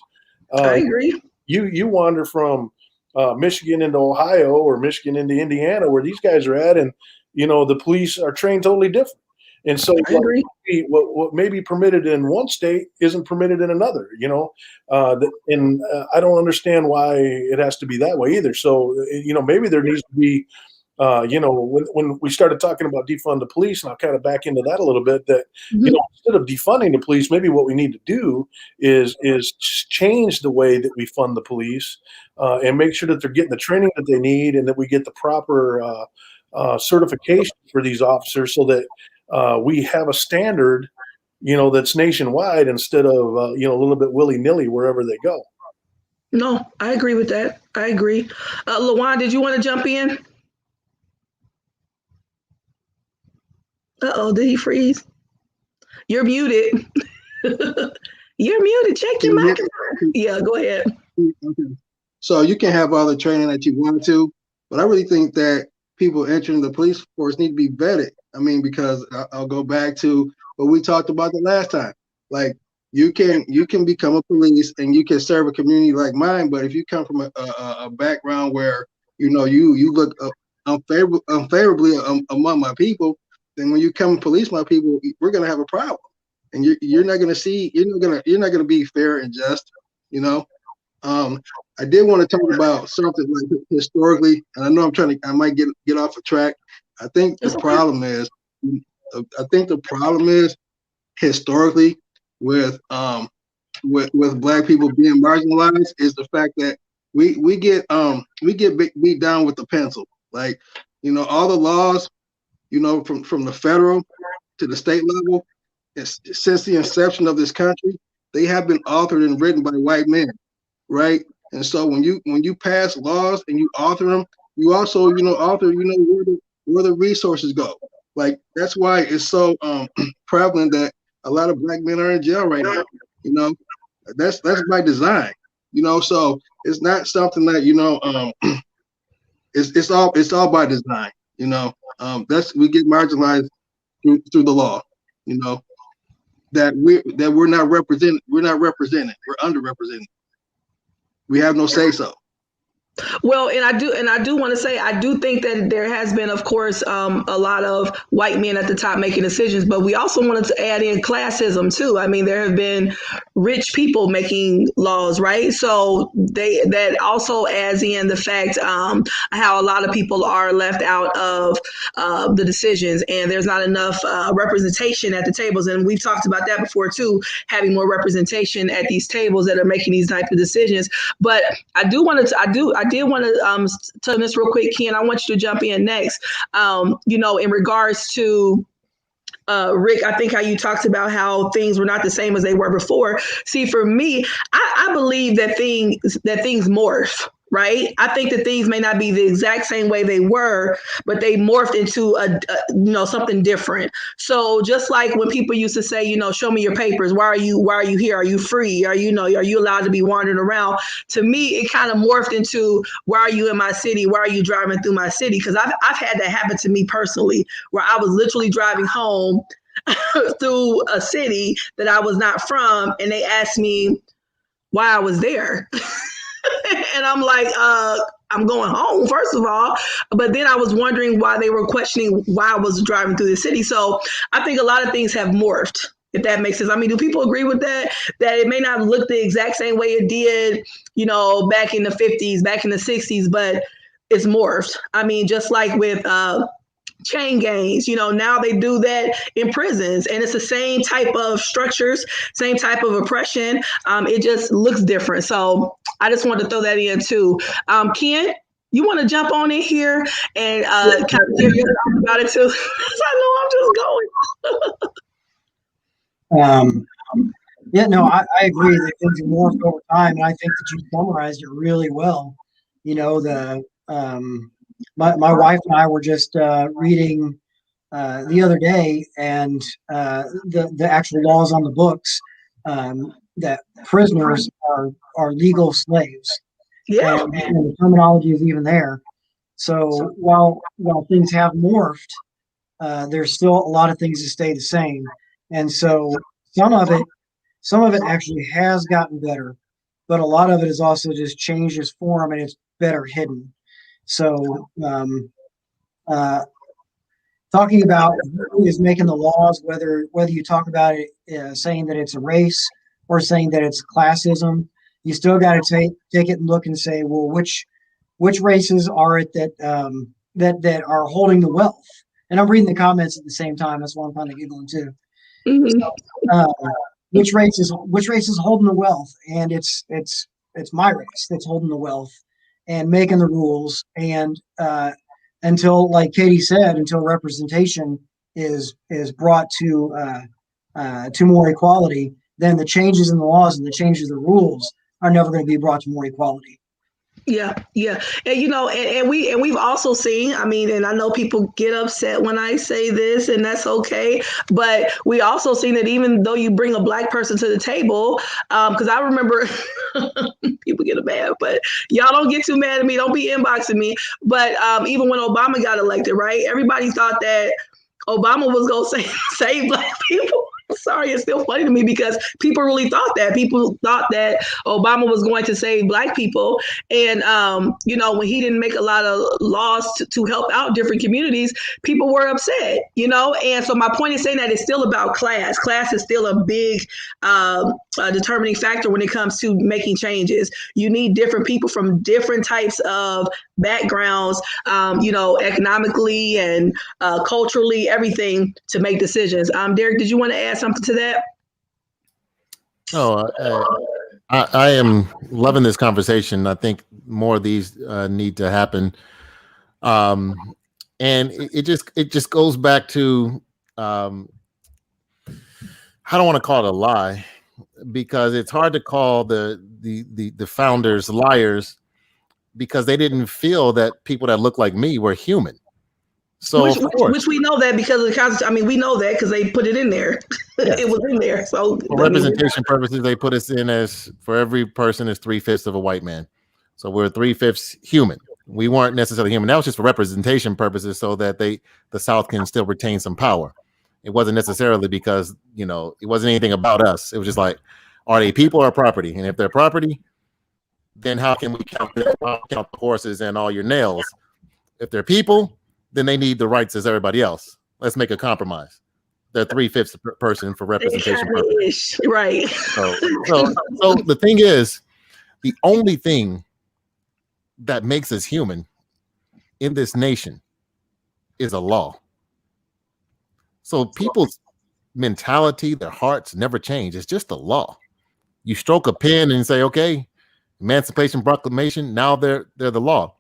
I agree. You wander from Michigan into Ohio or Michigan into Indiana, where these guys are at, and the police are trained totally different. And so what may be permitted in one state isn't permitted in another, and I don't understand why it has to be that way either. So, maybe there needs to be, when we started talking about defund the police, and I'll kind of back into that a little bit, that, instead of defunding the police, maybe what we need to do is change the way that we fund the police and make sure that they're getting the training that they need, and that we get the proper certification for these officers, so that we have a standard, that's nationwide, instead of, a little bit willy-nilly wherever they go. No, I agree with that. I agree. Lawan, did you want to jump in? Uh-oh, did he freeze? You're muted. You're muted. Check your microphone. Yeah, go ahead. Okay. So you can have all the training that you want to, but I really think that people entering the police force need to be vetted. I mean, because I'll go back to what we talked about the last time. Like, you can become a police and you can serve a community like mine, but if you come from a background where you look unfavorably among my people, then when you come police my people, we're gonna have a problem, and you're not gonna be fair and just. I did want to talk about something like historically, and I know I might get off the track. I think the problem is historically with Black people being marginalized is the fact that we get beat down with the pencil. Like, all the laws, from the federal to the state level, since the inception of this country, they have been authored and written by white men, right? And so when you pass laws and you author them, you also author where the resources go. Like, that's why it's so prevalent that a lot of Black men are in jail right now. That's by design. So it's not something that it's all by design. We get marginalized through the law. That we're not represented. We're underrepresented. We have no say so. Well, and I do want to say, I do think that there has been, of course, a lot of white men at the top making decisions, but we also wanted to add in classism too. I mean, there have been rich people making laws, right? So that also adds in the fact how a lot of people are left out of the decisions, and there's not enough representation at the tables. And we've talked about that before too, having more representation at these tables that are making these type of decisions. But I did want to touch this real quick, Ken. I want you to jump in next. In regards to Rick, I think how you talked about how things were not the same as they were before. See, for me, I believe that things morph. Right. I think that things may not be the exact same way they were, but they morphed into something different. So just like when people used to say, show me your papers. Why are you here? Are you free? Are you allowed to be wandering around? To me, it kind of morphed into, why are you in my city? Why are you driving through my city? Because I've had that happen to me personally, where I was literally driving home through a city that I was not from, and they asked me why I was there. And I'm like, I'm going home, first of all. But then I was wondering why they were questioning why I was driving through the city. So I think a lot of things have morphed. if that makes sense. I mean, do people agree with that? That it may not look the exact same way it did, back in the 50s, back in the 60s, but it's morphed. I mean, just like with chain gangs, now they do that in prisons, and it's the same type of structures, same type of oppression. It just looks different. So I just wanted to throw that in too. Ken, you want to jump on in here and kind of give your thoughts about it too? I know I'm just going. Yeah, no, I agree that things have morphed over time, and I think that you summarized it really well. My wife and I were just reading the other day, and the actual laws on the books, that prisoners are legal slaves. Yeah. And the terminology is even there. So while things have morphed, there's still a lot of things that stay the same. And so some of it actually has gotten better, but a lot of it has also just changed its form and it's better hidden. So talking about who is making the laws, whether you talk about it saying that it's a race or saying that it's classism, you still got to take it and look and say, well, which races are it that that are holding the wealth? And I'm reading the comments at the same time. That's why I'm kind of giggling too. Mm-hmm. So, which race is holding the wealth? And it's my race that's holding the wealth and making the rules. And until, like Katie said, until representation is brought to more equality, then the changes in the laws and the changes in the rules are never going to be brought to more equality. Yeah, and and we've also seen. I mean, and I know people get upset when I say this, and that's okay. But we also seen that even though you bring a Black person to the table, because I remember people get mad, but y'all don't get too mad at me. Don't be inboxing me. But even when Obama got elected, right? Everybody thought that Obama was going to save Black people. Sorry, it's still funny to me because people really thought that. People thought that Obama was going to save Black people. And, when he didn't make a lot of laws to help out different communities, people were upset, And so my point is saying that it's still about class. Class is still a big determining factor when it comes to making changes. You need different people from different types of backgrounds, economically and culturally, everything to make decisions. Derek, did you want to add something to that? No, I am loving this conversation. I think more of these need to happen. And it just goes back to, I don't want to call it a lie, because it's hard to call the founders liars, because they didn't feel that people that look like me were human. So which we know that because of the Constitution. I mean, we know that because they put it in there. Yes. It was in there. So for representation purposes, they put us in as, for every person is 3/5 of a white man. So we're 3/5 human. We weren't necessarily human. That was just for representation purposes, so that the South can still retain some power. It wasn't necessarily because, it wasn't anything about us. It was just like, are they people or property? And if they're property, then how can we count the horses and all your nails? If they're people, then they need the rights as everybody else. Let's make a compromise. They're 3/5 person for representation purposes. Right. So the thing is, the only thing that makes us human in this nation is a law. So people's mentality, their hearts never change. It's just a law. You stroke a pen and say, okay, Emancipation Proclamation, now they're the law.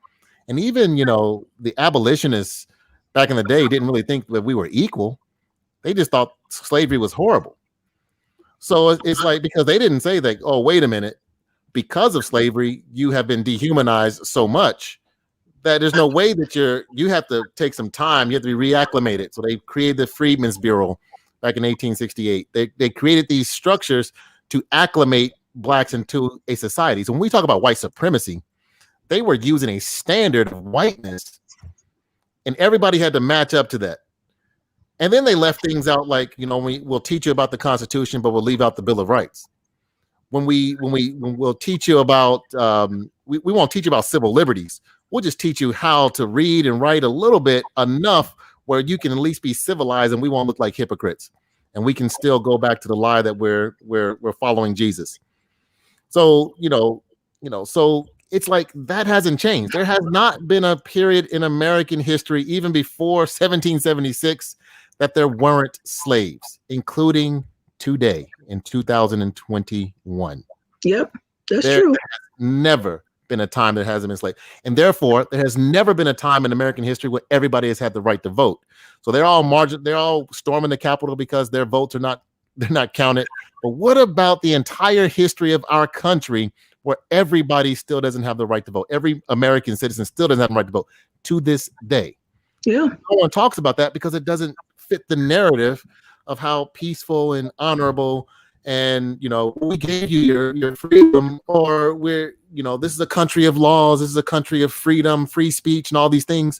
And even, the abolitionists back in the day didn't really think that we were equal. They just thought slavery was horrible. So it's like, because they didn't say that, oh, wait a minute, because of slavery, you have been dehumanized so much that there's no way that you have to take some time. You have to be reacclimated. So they created the Freedmen's Bureau back in 1868. They created these structures to acclimate Blacks into a society. So when we talk about white supremacy, they were using a standard of whiteness, and everybody had to match up to that. And then they left things out like, we'll teach you about the Constitution, but we'll leave out the Bill of Rights. When we'll teach you about, we won't teach you about civil liberties. We'll just teach you how to read and write a little bit, enough where you can at least be civilized and we won't look like hypocrites. and we can still go back to the lie that we're following Jesus. So, so it's like that hasn't changed. There has not been a period in American history, even before 1776, that there weren't slaves, including today in 2021. Yep, that's there true. has never been a time that hasn't been slave, and therefore there has never been a time in American history where everybody has had the right to vote. So they're all storming the Capitol because their votes they're not counted. But what about the entire history of our country where everybody still doesn't have the right to vote? Every American citizen still doesn't have the right to vote to this day. Yeah. No one talks about that because it doesn't fit the narrative of how peaceful and honorable and, we gave you your freedom, or this is a country of laws. This is a country of freedom, free speech, and all these things.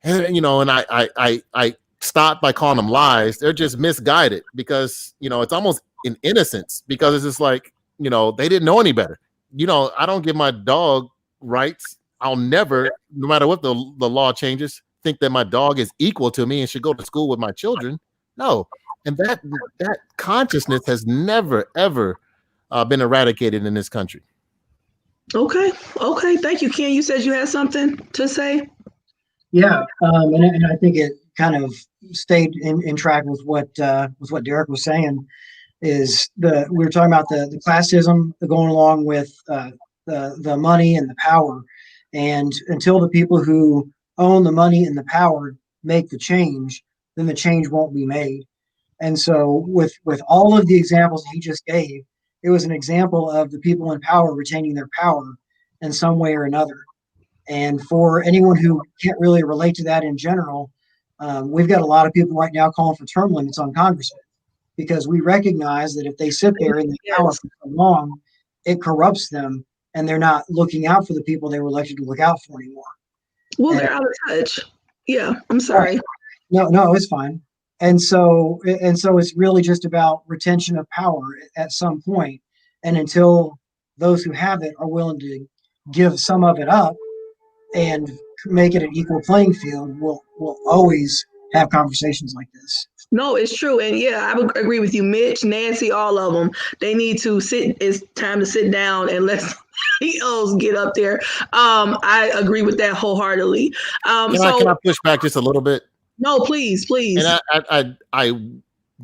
And, and I stopped by calling them lies. They're just misguided because, it's almost in innocence, because it's just like, they didn't know any better. I don't give my dog rights. I'll never, no matter what the law changes, think that my dog is equal to me and should go to school with my children. No. And that consciousness has never, ever been eradicated in this country. Okay. Thank you, Ken. You said you had something to say? Yeah. And I think it kind of stayed in track with what Derek was saying. Is we were talking about the classism going along with the money and the power, and until the people who own the money and the power make the change, then the change won't be made. And so with all of the examples he just gave, it was an example of the people in power retaining their power in some way or another. And for anyone who can't really relate to that in general, we've got a lot of people right now calling for term limits on congressmen, because we recognize that if they sit there in the power for so long, it corrupts them, and they're not looking out for the people they were elected to look out for anymore. Well, they're out of touch. Yeah, I'm sorry. No, it's fine. And so it's really just about retention of power at some point. And until those who have it are willing to give some of it up and make it an equal playing field, we'll always have conversations like this. No, it's true. And yeah, I would agree with you, Mitch, Nancy, all of them. They need to sit. It's time to sit down and let CEOs get up there. I agree with that wholeheartedly. Can I push back just a little bit? No, please. And I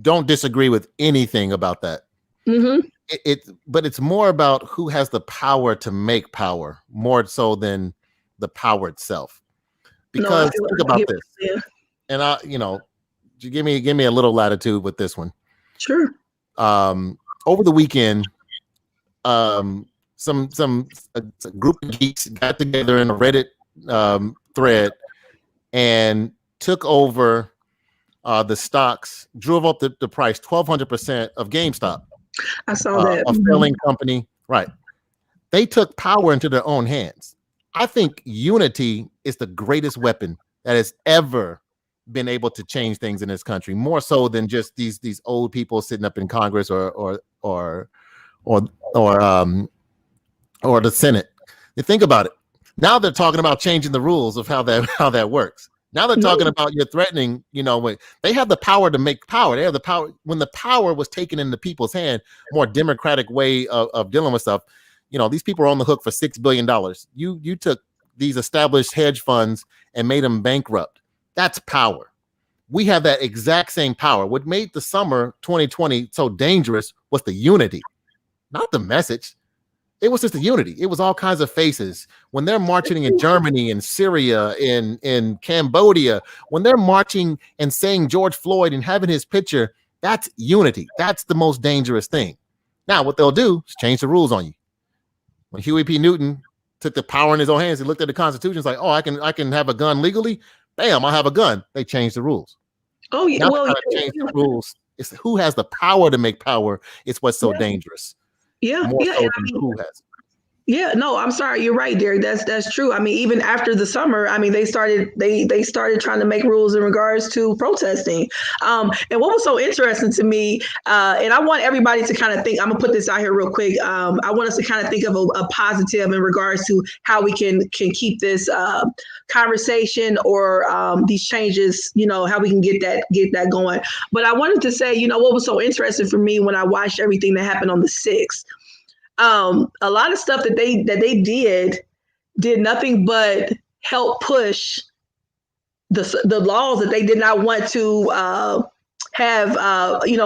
don't disagree with anything about that. Mm-hmm. But it's more about who has the power to make power, more so than the power itself. Because think about this. Yeah. And give me a little latitude with this one. Sure. Over the weekend, a group of geeks got together in a Reddit thread and took over the stocks, drove up the price 1,200% of GameStop. I saw that. A failing company. Right. They took power into their own hands. I think unity is the greatest weapon that has ever been able to change things in this country, more so than just these old people sitting up in Congress or the Senate. You think about it. Now they're talking about changing the rules of how that works. Now they're talking about you're threatening, when they have the power to make power. They have the power when the power was taken into people's hand, more democratic way of dealing with stuff. These people are on the hook for $6 billion. You took these established hedge funds and made them bankrupt. That's power. We have that exact same power. What made the summer 2020 so dangerous was the unity, not the message. It was just the unity. It was all kinds of faces. When they're marching in Germany, in Syria, in Cambodia, when they're marching and saying George Floyd and having his picture, that's unity. That's the most dangerous thing. Now, what they'll do is change the rules on you. When Huey P. Newton took the power in his own hands, he looked at the Constitution, it's like, oh, I can have a gun legally. Bam, I'll have a gun. They changed the rules. Oh, yeah. Now change the rules. It's who has the power to make power. It's what's so dangerous. Yeah. More so than who has. Yeah, no, I'm sorry. You're right, Derek. That's true. I mean, even after the summer, I mean, they started trying to make rules in regards to protesting. And what was so interesting to me, and I want everybody to kind of think. I'm gonna put this out here real quick. I want us to kind of think of a positive in regards to how we can keep this conversation or these changes. You know, how we can get that going. But I wanted to say, you know, what was so interesting for me when I watched everything that happened on the 6th. A lot of stuff that they did nothing but help push the laws that they did not want to have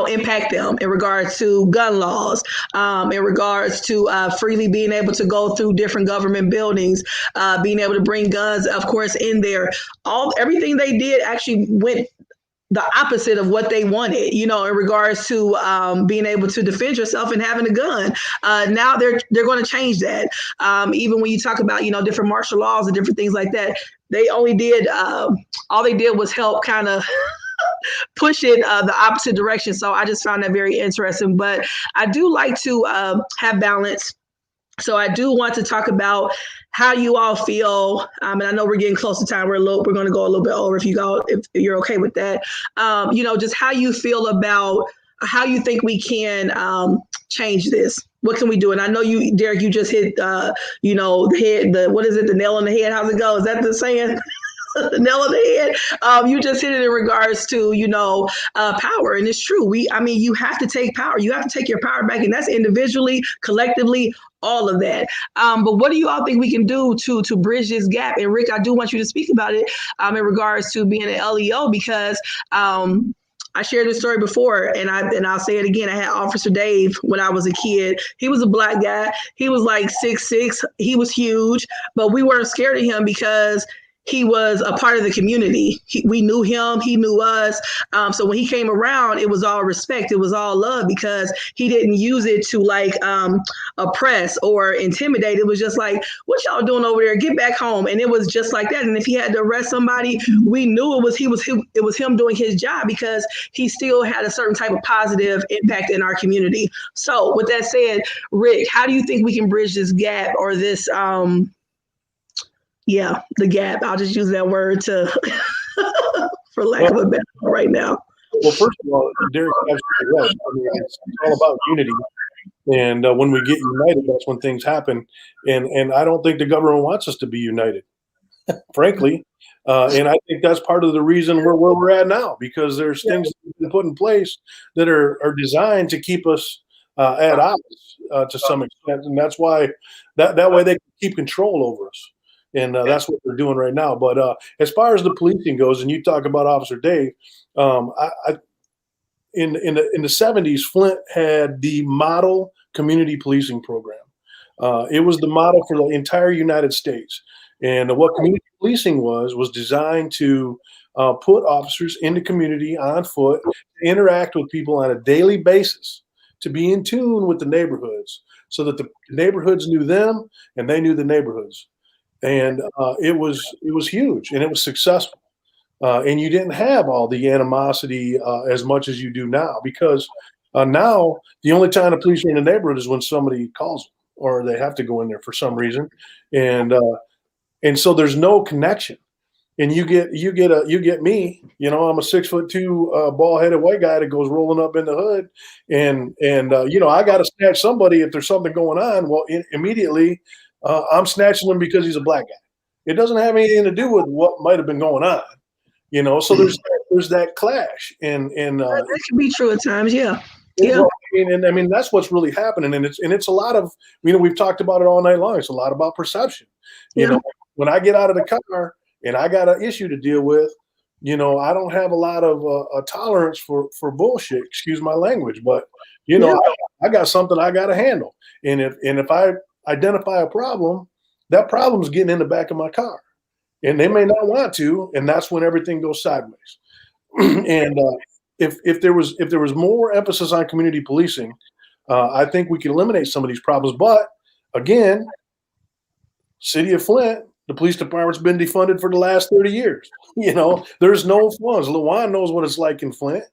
impact them in regards to gun laws, in regards to freely being able to go through different government buildings, being able to bring guns, of course, in there. Everything they did actually went the opposite of what they wanted, you know, in regards to being able to defend yourself and having a gun. Now they're going to change that. Even when you talk about, you know, different martial laws and different things like that, they only did all they did was help kind of push it the opposite direction. So I just found that very interesting. But I do like to have balance. So I do want to talk about how you all feel, and I know we're getting close to time. We're going to go a little bit over if you're okay with that. You know, just how you feel about how you think we can change this. What can we do? And I know you, Derek, you just hit, the head. What is it? The nail on the head. How's it go? Is that the saying? Nail on the head. You just hit it in regards to, power. And it's true. You have to take power. You have to take your power back. And that's individually, collectively, all of that. But what do you all think we can do to bridge this gap? And Rick, I do want you to speak about it in regards to being an LEO, because I shared this story before, and I'll say it again. I had Officer Dave when I was a kid. He was a black guy. He was like 6'6". He was huge, but we weren't scared of him because he was a part of the community. We knew him. He knew us. So when he came around, it was all respect. It was all love, because he didn't use it to oppress or intimidate. It was just like, what y'all doing over there? Get back home. And it was just like that. And if he had to arrest somebody, we knew it was him doing his job, because he still had a certain type of positive impact in our community. So with that said, Rick, how do you think we can bridge this gap, or this the gap? I'll just use that word to, for lack of a better word right now. Well, first of all, Derek's absolutely right. I mean, it's all about unity. And when we get united, that's when things happen. And I don't think the government wants us to be united, frankly. And I think that's part of the reason we're where we're at now, because there's things that have been put in place that are designed to keep us at odds to some extent. And that's why that way they can keep control over us. And that's what they're doing right now. But as far as the policing goes, and you talk about Officer Dave, in the 70s, Flint had the model community policing program. It was the model for the entire United States. And what community policing was designed to put officers in the community on foot, to interact with people on a daily basis, to be in tune with the neighborhoods, so that the neighborhoods knew them and they knew the neighborhoods. And it was huge, and it was successful. And you didn't have all the animosity as much as you do now, because now the only time the police are in the neighborhood is when somebody calls them, or they have to go in there for some reason, and so there's no connection. And you get me, I'm a 6'2" bald-headed white guy that goes rolling up in the hood, and I got to snatch somebody if there's something going on. Well, immediately. I'm snatching him because he's a black guy. It doesn't have anything to do with what might have been going on, So there's that clash, and that can be true at times, yeah. Well, I mean that's what's really happening, and it's a lot of we've talked about it all night long. It's a lot about perception. When I get out of the car and I got an issue to deal with, I don't have a lot of a tolerance for bullshit. Excuse my language, but I got something I got to handle, and if I identify a problem, that problem's getting in the back of my car, and they may not want to, and that's when everything goes sideways. And if there was more emphasis on community policing, I think we could eliminate some of these problems. But again, City of Flint The police department's been defunded for the last 30 years. You know, there's no funds. LaJuan knows what it's like in Flint.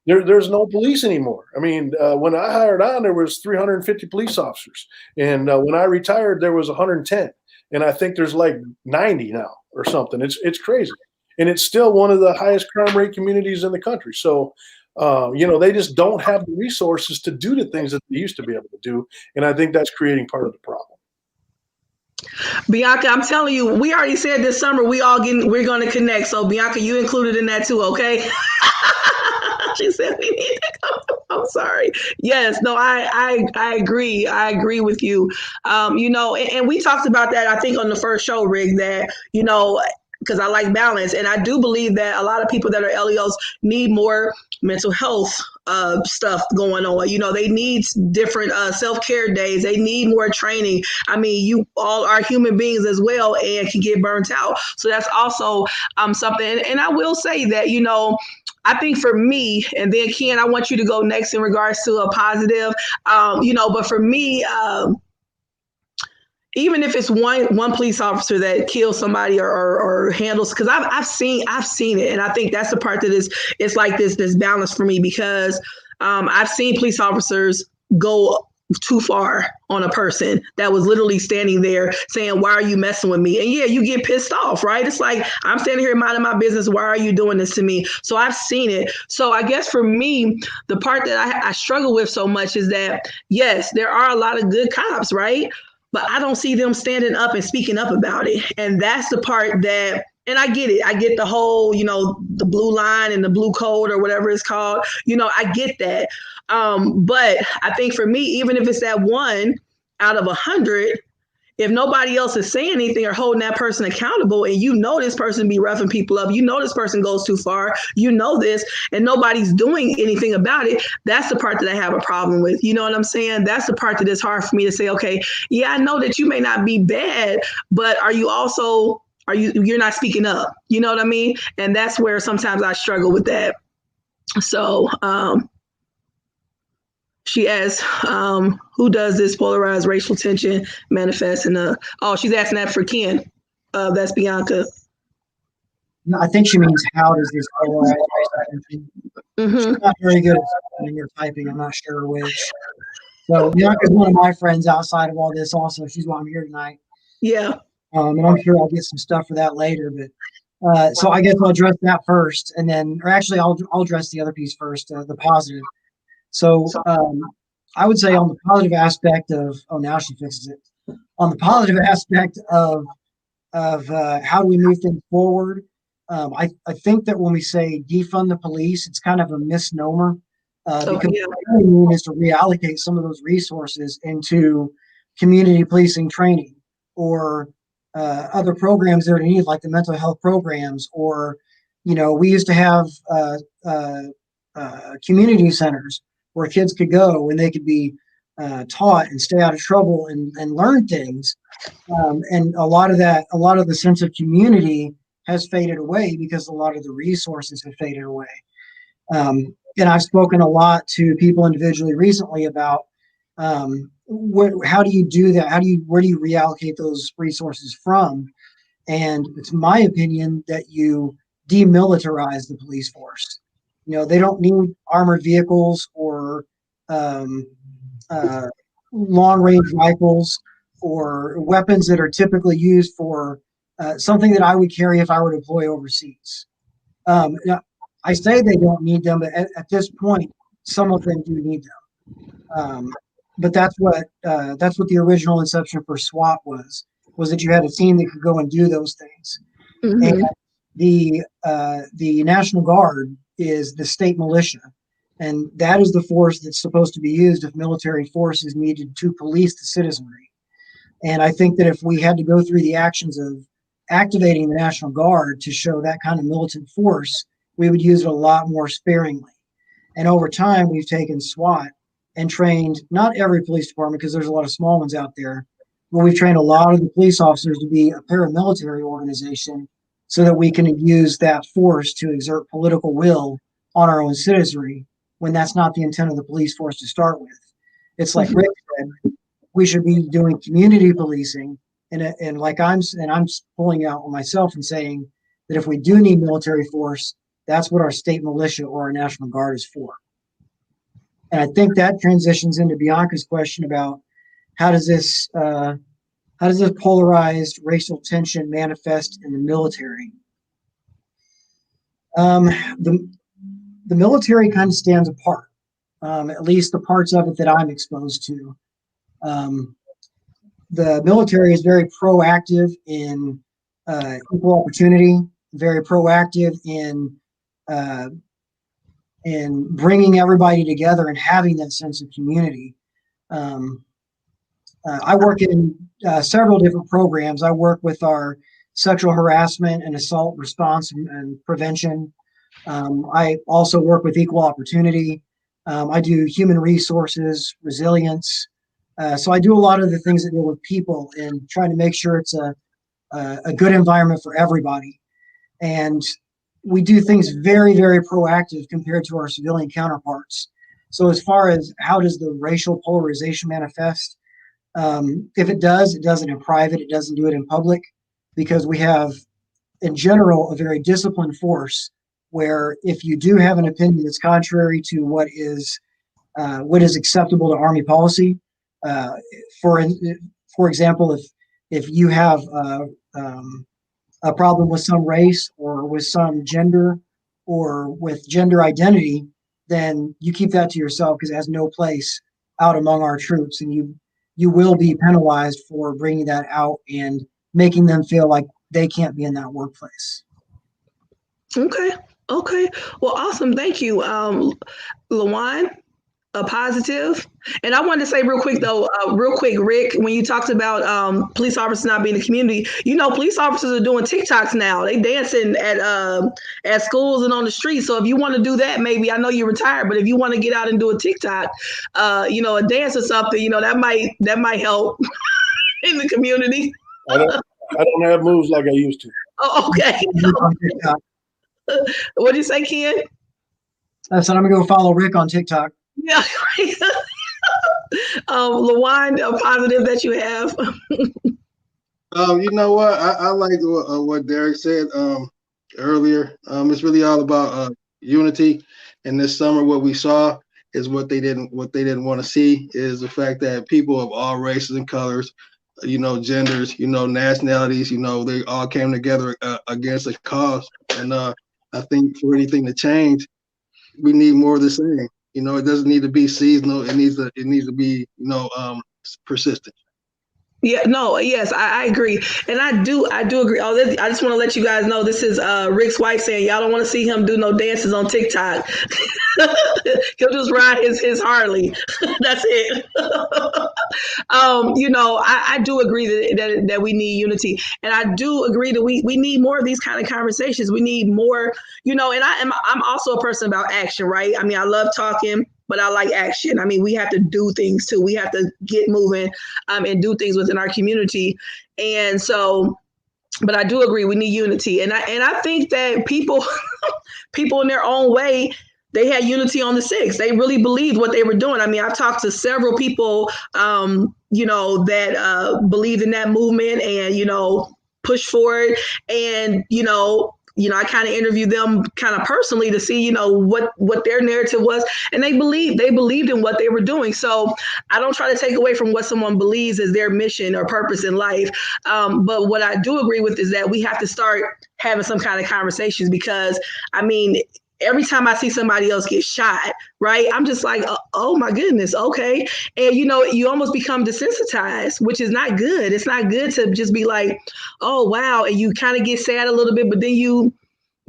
There's no police anymore. I mean, when I hired on, there was 350 police officers. And when I retired, there was 110. And I think there's like 90 now or something. It's crazy. And it's still one of the highest crime rate communities in the country. So, you know, they just don't have the resources to do the things that they used to be able to do. And I think that's creating part of the problem. Bianca, I'm telling you, we already said this summer we're going to connect. So Bianca, you included in that too, okay? She said we need to come. I'm sorry. Yes, no, I agree. I agree with you. You know, and we talked about that, I think, on the first show, Rick, that, you know, because I like balance. And I do believe that a lot of people that are LEOs need more mental health stuff going on. You know, they need different self-care days. They need more training. I mean, you all are human beings as well and can get burnt out. So that's also something. And I will say that, you know, I think for me, and then Ken, I want you to go next in regards to a positive, you know, but for me, even if it's one police officer that kills somebody or handles, because I've seen it, and I think that's the part that it's like this balance for me, because I've seen police officers go too far on a person that was literally standing there saying, why are you messing with me? And yeah, you get pissed off, right? It's like, I'm standing here minding my business. Why are you doing this to me? So I've seen it. So I guess for me, the part that I struggle with so much is that, yes, there are a lot of good cops, right? But I don't see them standing up and speaking up about it. And that's the part that, and I get it. I get the whole, you know, the blue line and the blue code or whatever it's called. You know, I get that. But I think for me, even if it's that 1 out of 100, if nobody else is saying anything or holding that person accountable, and you know this person be roughing people up, you know this person goes too far, you know this, and nobody's doing anything about it, that's the part that I have a problem with. You know what I'm saying? That's the part that is hard for me to say, okay, yeah, I know that you may not be bad, but you're not speaking up? You know what I mean? And that's where sometimes I struggle with that. So, she asks, who does this polarized racial tension manifest in she's asking that for Ken. That's Bianca. No, I think she means, how does this polarized racial tension? She's not very good at your typing. I'm not sure which. So Bianca's one of my friends outside of all this also. She's why I'm here tonight. Yeah. And I'm sure I'll get some stuff for that later. But so I guess I'll address that first, and then, or actually I'll address the other piece first, the positive. So I would say on the positive aspect of, now she fixes it. On the positive aspect of how do we move things forward, I think that when we say defund the police, it's kind of a misnomer, because what we mean is to reallocate some of those resources into community policing training, or other programs that are needed, like the mental health programs, or, you know, we used to have community centers where kids could go and they could be taught and stay out of trouble and learn things. And a lot of the sense of community has faded away because a lot of the resources have faded away. And I've spoken a lot to people individually recently about how do you do that? Where do you reallocate those resources from? And it's my opinion that you demilitarize the police force. You know, they don't need armored vehicles or long-range rifles or weapons that are typically used for something that I would carry if I were to deploy overseas. Now, I say they don't need them, but at this point, some of them do need them. But that's what the original inception for SWAT was that you had a team that could go and do those things. And the National Guard is the state militia, and that is the force that's supposed to be used if military force is needed to police the citizenry. And I think that if we had to go through the actions of activating the National Guard to show that kind of militant force, we would use it a lot more sparingly. And over time, we've taken SWAT and trained not every police department, because there's a lot of small ones out there, but we've trained a lot of the police officers to be a paramilitary organization so that we can use that force to exert political will on our own citizenry, when that's not the intent of the police force to start with. It's like Rick said, we should be doing community policing And like I'm pulling out on myself and saying that if we do need military force, that's what our state militia or our National Guard is for. And I think that transitions into Bianca's question about how does this polarized racial tension manifest in the military? The military kind of stands apart, at least the parts of it that I'm exposed to. The military is very proactive in equal opportunity, very proactive in bringing everybody together and having that sense of community. I work in several different programs. I work with our sexual harassment and assault response and prevention. I also work with equal opportunity. I do human resources, resilience. So I do a lot of the things that deal with people and trying to make sure it's a good environment for everybody. And we do things very, very proactive compared to our civilian counterparts. So as far as how does the racial polarization manifest, if it does it in private, it doesn't do it in public, because we have, in general, a very disciplined force where if you do have an opinion that's contrary to what is acceptable to Army policy, for example, if you have a problem with some race or with some gender or with gender identity, then you keep that to yourself because it has no place out among our troops, and you will be penalized for bringing that out and making them feel like they can't be in that workplace. Okay. Well, awesome. Thank you, Lawan. A positive. And I wanted to say real quick, Rick, when you talked about police officers not being in the community, police officers are doing TikToks now. They dancing at schools and on the street. So if you want to do that, maybe, I know you're retired, but if you want to get out and do a TikTok, a dance or something, that might help in the community. I don't have moves like I used to. Oh, okay. What did you say, Ken? I said I'm gonna go follow Rick on TikTok. Yeah. Lawan, a positive that you have. You know what? I like what Derek said earlier. It's really all about unity. And this summer, what we saw is what they didn't want to see is the fact that people of all races and colors, genders, nationalities, they all came together against a cause. And I think for anything to change, we need more of the same. It doesn't need to be seasonal. It needs to be, persistent. Yeah, no, yes, I agree. And I do agree. Oh, I just want to let you guys know this is Rick's wife saying y'all don't want to see him do no dances on TikTok. He'll just ride his Harley. That's it. I do agree that we need unity. And I do agree that we need more of these kind of conversations. We need more, and I'm also a person about action, right? I mean, I love talking, but I like action. I mean, we have to do things too. We have to get moving and do things within our community. And so, but I do agree we need unity. And I think that people in their own way, they had unity on the 6th. They really believed what they were doing. I mean, I've talked to several people, that believed in that movement and, push forward. And, I kind of interviewed them kind of personally to see, what their narrative was. And they believed in what they were doing. So I don't try to take away from what someone believes is their mission or purpose in life. But what I do agree with is that we have to start having some kind of conversations because, I mean, every time I see somebody else get shot, right, I'm just like, oh my goodness, okay. And, you almost become desensitized, which is not good. It's not good to just be like, oh, wow. And you kind of get sad a little bit, but then you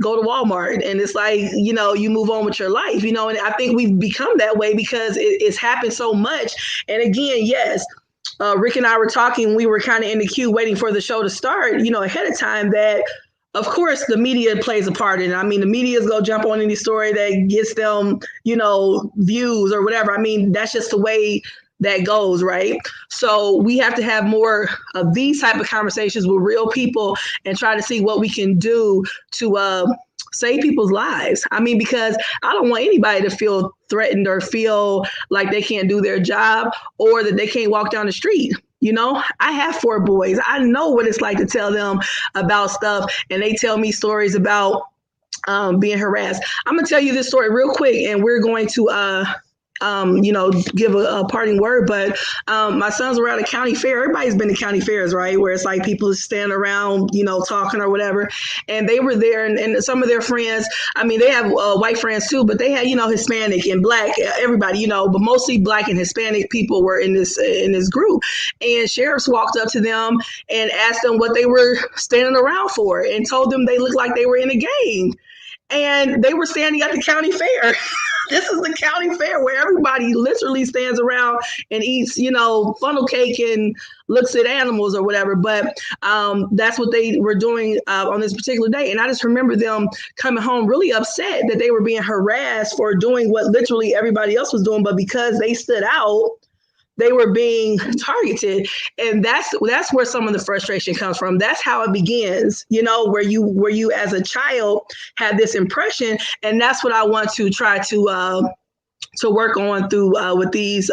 go to Walmart and it's like, you move on with your life, and I think we've become that way because it's happened so much. And again, yes, Rick and I were talking, we were kind of in the queue waiting for the show to start, ahead of time that, of course, the media plays a part in it. I mean, the media is going to jump on any story that gets them, views or whatever. I mean, that's just the way that goes, right? So we have to have more of these type of conversations with real people and try to see what we can do to save people's lives. I mean, because I don't want anybody to feel threatened or feel like they can't do their job or that they can't walk down the street. You know, I have 4 boys. I know what it's like to tell them about stuff, and they tell me stories about being harassed. I'm gonna tell you this story real quick, and we're going to give a parting word. But my sons were at a county fair. Everybody's been to county fairs, right? Where it's like people stand around, talking or whatever. And they were there, and some of their friends, I mean, they have white friends too, but they had, Hispanic and black, everybody, but mostly black and Hispanic people were in this group. And sheriffs walked up to them and asked them what they were standing around for, and told them they looked like they were in a gang. And they were standing at the county fair. This is the county fair where everybody literally stands around and eats, funnel cake and looks at animals or whatever. But that's what they were doing on this particular day. And I just remember them coming home really upset that they were being harassed for doing what literally everybody else was doing. But because they stood out, they were being targeted. And that's where some of the frustration comes from. That's how it begins, where you as a child had this impression. And that's what I want to try to work on through with these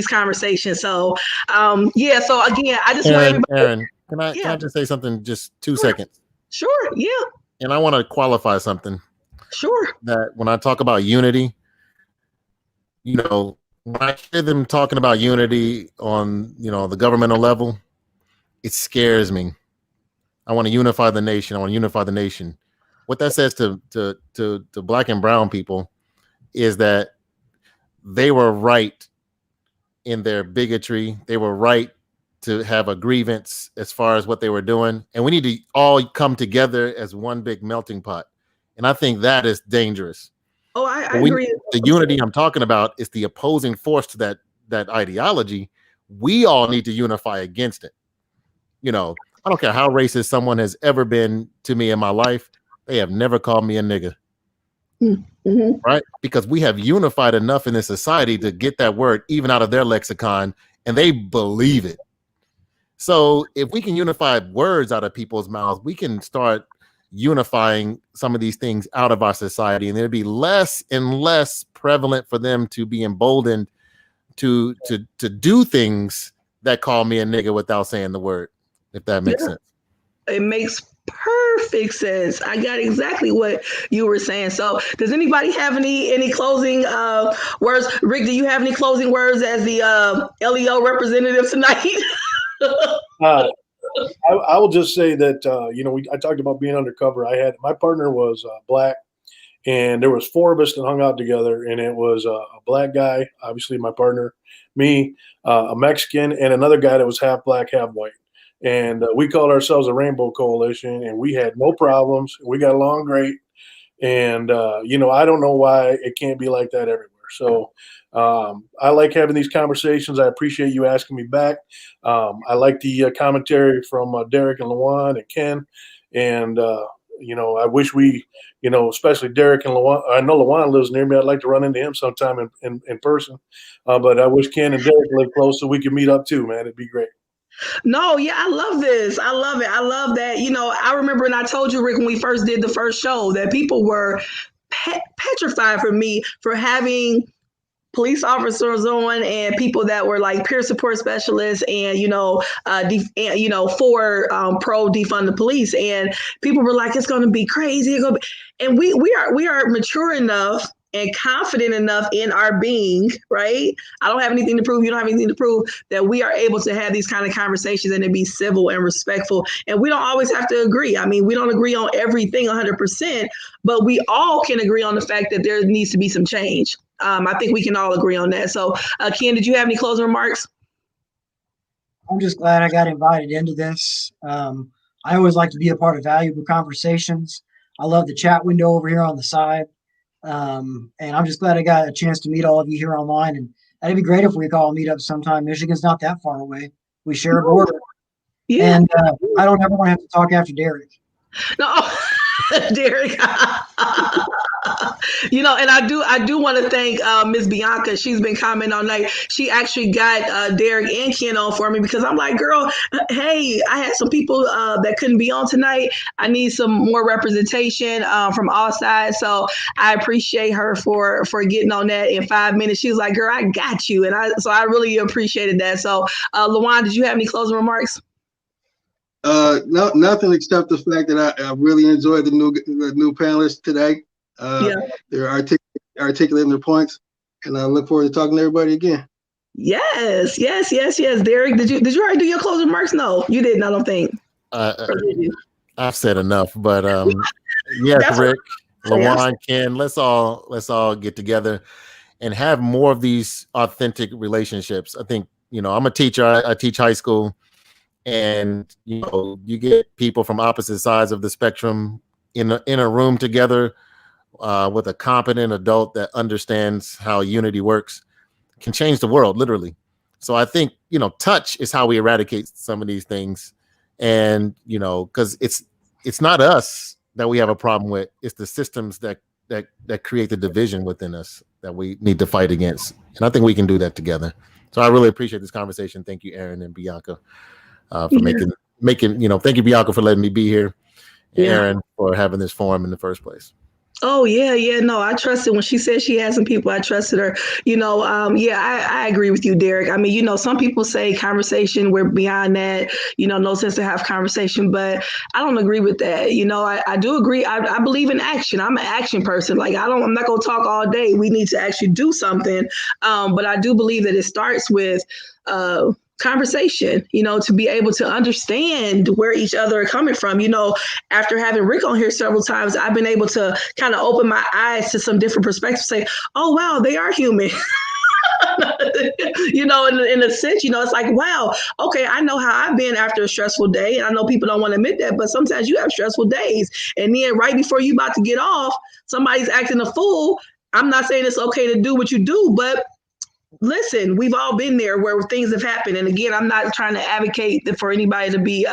conversations. So so again, I just want everybody. Aaron, can I just say something, just 2 seconds? Sure, yeah. And I want to qualify something. Sure. That when I talk about unity, when I hear them talking about unity on, the governmental level, it scares me. I want to unify the nation. What that says to black and brown people is that they were right in their bigotry. They were right to have a grievance as far as what they were doing. And we need to all come together as one big melting pot. And I think that is dangerous. Oh, I agree. The unity I'm talking about is the opposing force to that ideology. We all need to unify against it. I don't care how racist someone has ever been to me in my life. They have never called me a nigga. Mm-hmm. Right? Because we have unified enough in this society to get that word even out of their lexicon, and they believe it. So if we can unify words out of people's mouths, we can start unifying some of these things out of our society, and it'll be less and less prevalent for them to be emboldened to do things that call me a nigga without saying the word, if that makes sense. It makes perfect sense. I got exactly what you were saying. So does anybody have any closing words? Rick, do you have any closing words as the LEO representative tonight? I will just say that, I talked about being undercover. My partner was black, and there was 4 of us that hung out together, and it was a black guy, obviously my partner, me, a Mexican, and another guy that was half black, half white. And we called ourselves a Rainbow Coalition, and we had no problems. We got along great. And, I don't know why it can't be like that everywhere. So I like having these conversations. I appreciate you asking me back. I like the commentary from Derek and Lawan and Ken. And, I wish we, especially Derek and Lawan. I know Lawan lives near me. I'd like to run into him sometime in person. But I wish Ken and Derek lived close so we could meet up too, man. It'd be great. No, yeah, I love this. I love it. I love that. I remember, and I told you, Rick, when we first did the first show, that people were petrified for me for having police officers on and people that were like peer support specialists and for pro defund the police, and people were like, it's going to be crazy. And we are mature enough and confident enough in our being, right? I don't have anything to prove. You don't have anything to prove, that we are able to have these kind of conversations and to be civil and respectful. And we don't always have to agree. I mean, we don't agree on everything 100%, but we all can agree on the fact that there needs to be some change. I think we can all agree on that. So, Ken, did you have any closing remarks? I'm just glad I got invited into this. I always like to be a part of valuable conversations. I love the chat window over here on the side. And I'm just glad I got a chance to meet all of you here online. And that'd be great if we could all meet up sometime. Michigan's not that far away. We share a border. Yeah. And I don't ever want to have to talk after Derek. No, Derek. And I do want to thank Miss Bianca. She's been commenting all night. She actually got Derek and Ken on for me because I'm like, girl, hey, I had some people that couldn't be on tonight. I need some more representation from all sides. So I appreciate her for getting on that in 5 minutes. She was like, girl, I got you. And I really appreciated that. So Lawan, did you have any closing remarks? No, nothing except the fact that I really enjoyed the new panelists today. They're articulating their points, and I look forward to talking to everybody again. Yes. Derek, did you already do your closing remarks? No, you didn't. I don't think. I've said enough, but yes, Rick, Lawan, Ken, let's all get together and have more of these authentic relationships. I think I'm a teacher. I teach high school. And you get people from opposite sides of the spectrum in a room together with a competent adult that understands how unity works, can change the world, literally. So I think touch is how we eradicate some of these things, and because it's not us that we have a problem with; it's the systems that create the division within us that we need to fight against. And I think we can do that together. So I really appreciate this conversation. Thank you, Aaron and Bianca. For making thank you, Bianca, for letting me be here, and Aaron for having this forum in the first place. Oh yeah. No, I trusted when she said she had some people. I trusted her. I agree with you, Derek. I mean, some people say conversation. We're beyond that. No sense to have conversation, but I don't agree with that. I do agree. I believe in action. I'm an action person. Like I'm not gonna talk all day. We need to actually do something. But I do believe that it starts with conversation, to be able to understand where each other are coming from. After having Rick on here several times, I've been able to kind of open my eyes to some different perspectives, say, oh, wow, they are human. In a sense, it's like, wow, okay, I know how I've been after a stressful day. And I know people don't want to admit that, but sometimes you have stressful days. And then right before you about to get off, somebody's acting a fool. I'm not saying it's okay to do what you do, but listen, we've all been there where things have happened. And again, I'm not trying to advocate for anybody to be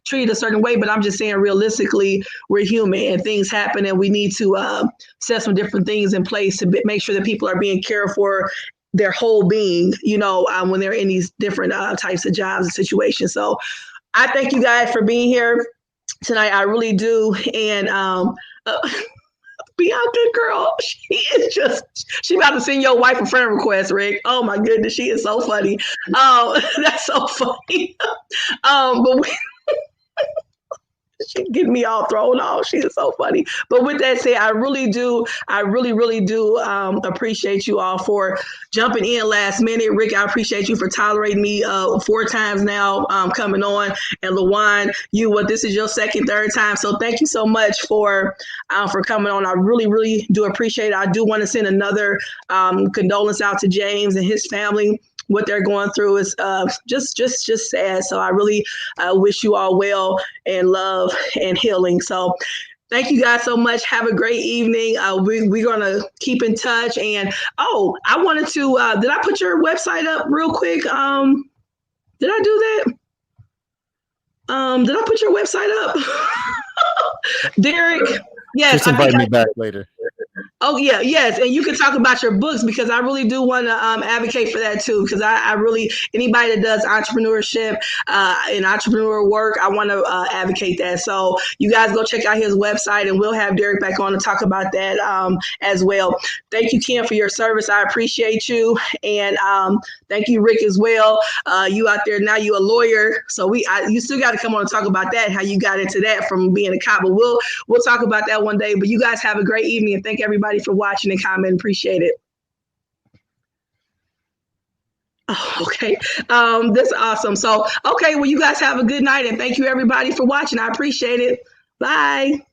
treated a certain way, but I'm just saying realistically, we're human and things happen, and we need to set some different things in place to make sure that people are being cared for their whole being, when they're in these different types of jobs and situations. So I thank you guys for being here tonight. I really do. And Bianca, girl, she about to send your wife a friend request, Rick. Oh my goodness, she is so funny. That's so funny. But she getting me all thrown off. She is so funny. But with that said, I really do appreciate you all for jumping in last minute. Rick, I appreciate you for tolerating me 4 times now coming on. And Lawan, this is your third time. So thank you so much for coming on. I really, really do appreciate it. I do want to send another condolence out to James and his family. What they're going through is just sad. So I really wish you all well and love and healing. So thank you guys so much. Have a great evening. We're going to keep in touch. And, I wanted to, did I put your website up real quick? Did I do that? Did I put your website up? Derek? Yes. Just invite me back later. Oh, yeah. Yes. And you can talk about your books, because I really do want to advocate for that, too, because I really, anybody that does entrepreneurship and entrepreneur work, I want to advocate that. So you guys go check out his website, and we'll have Derek back on to talk about that as well. Thank you, Ken, for your service. I appreciate you. And thank you, Rick, as well. You out there now, you a lawyer. So you still got to come on and talk about that, how you got into that from being a cop. But we'll talk about that one day. But you guys have a great evening, and thank everybody for watching and commenting. Appreciate it. Oh, okay. That's awesome. So, okay. Well, you guys have a good night, and thank you everybody for watching. I appreciate it. Bye.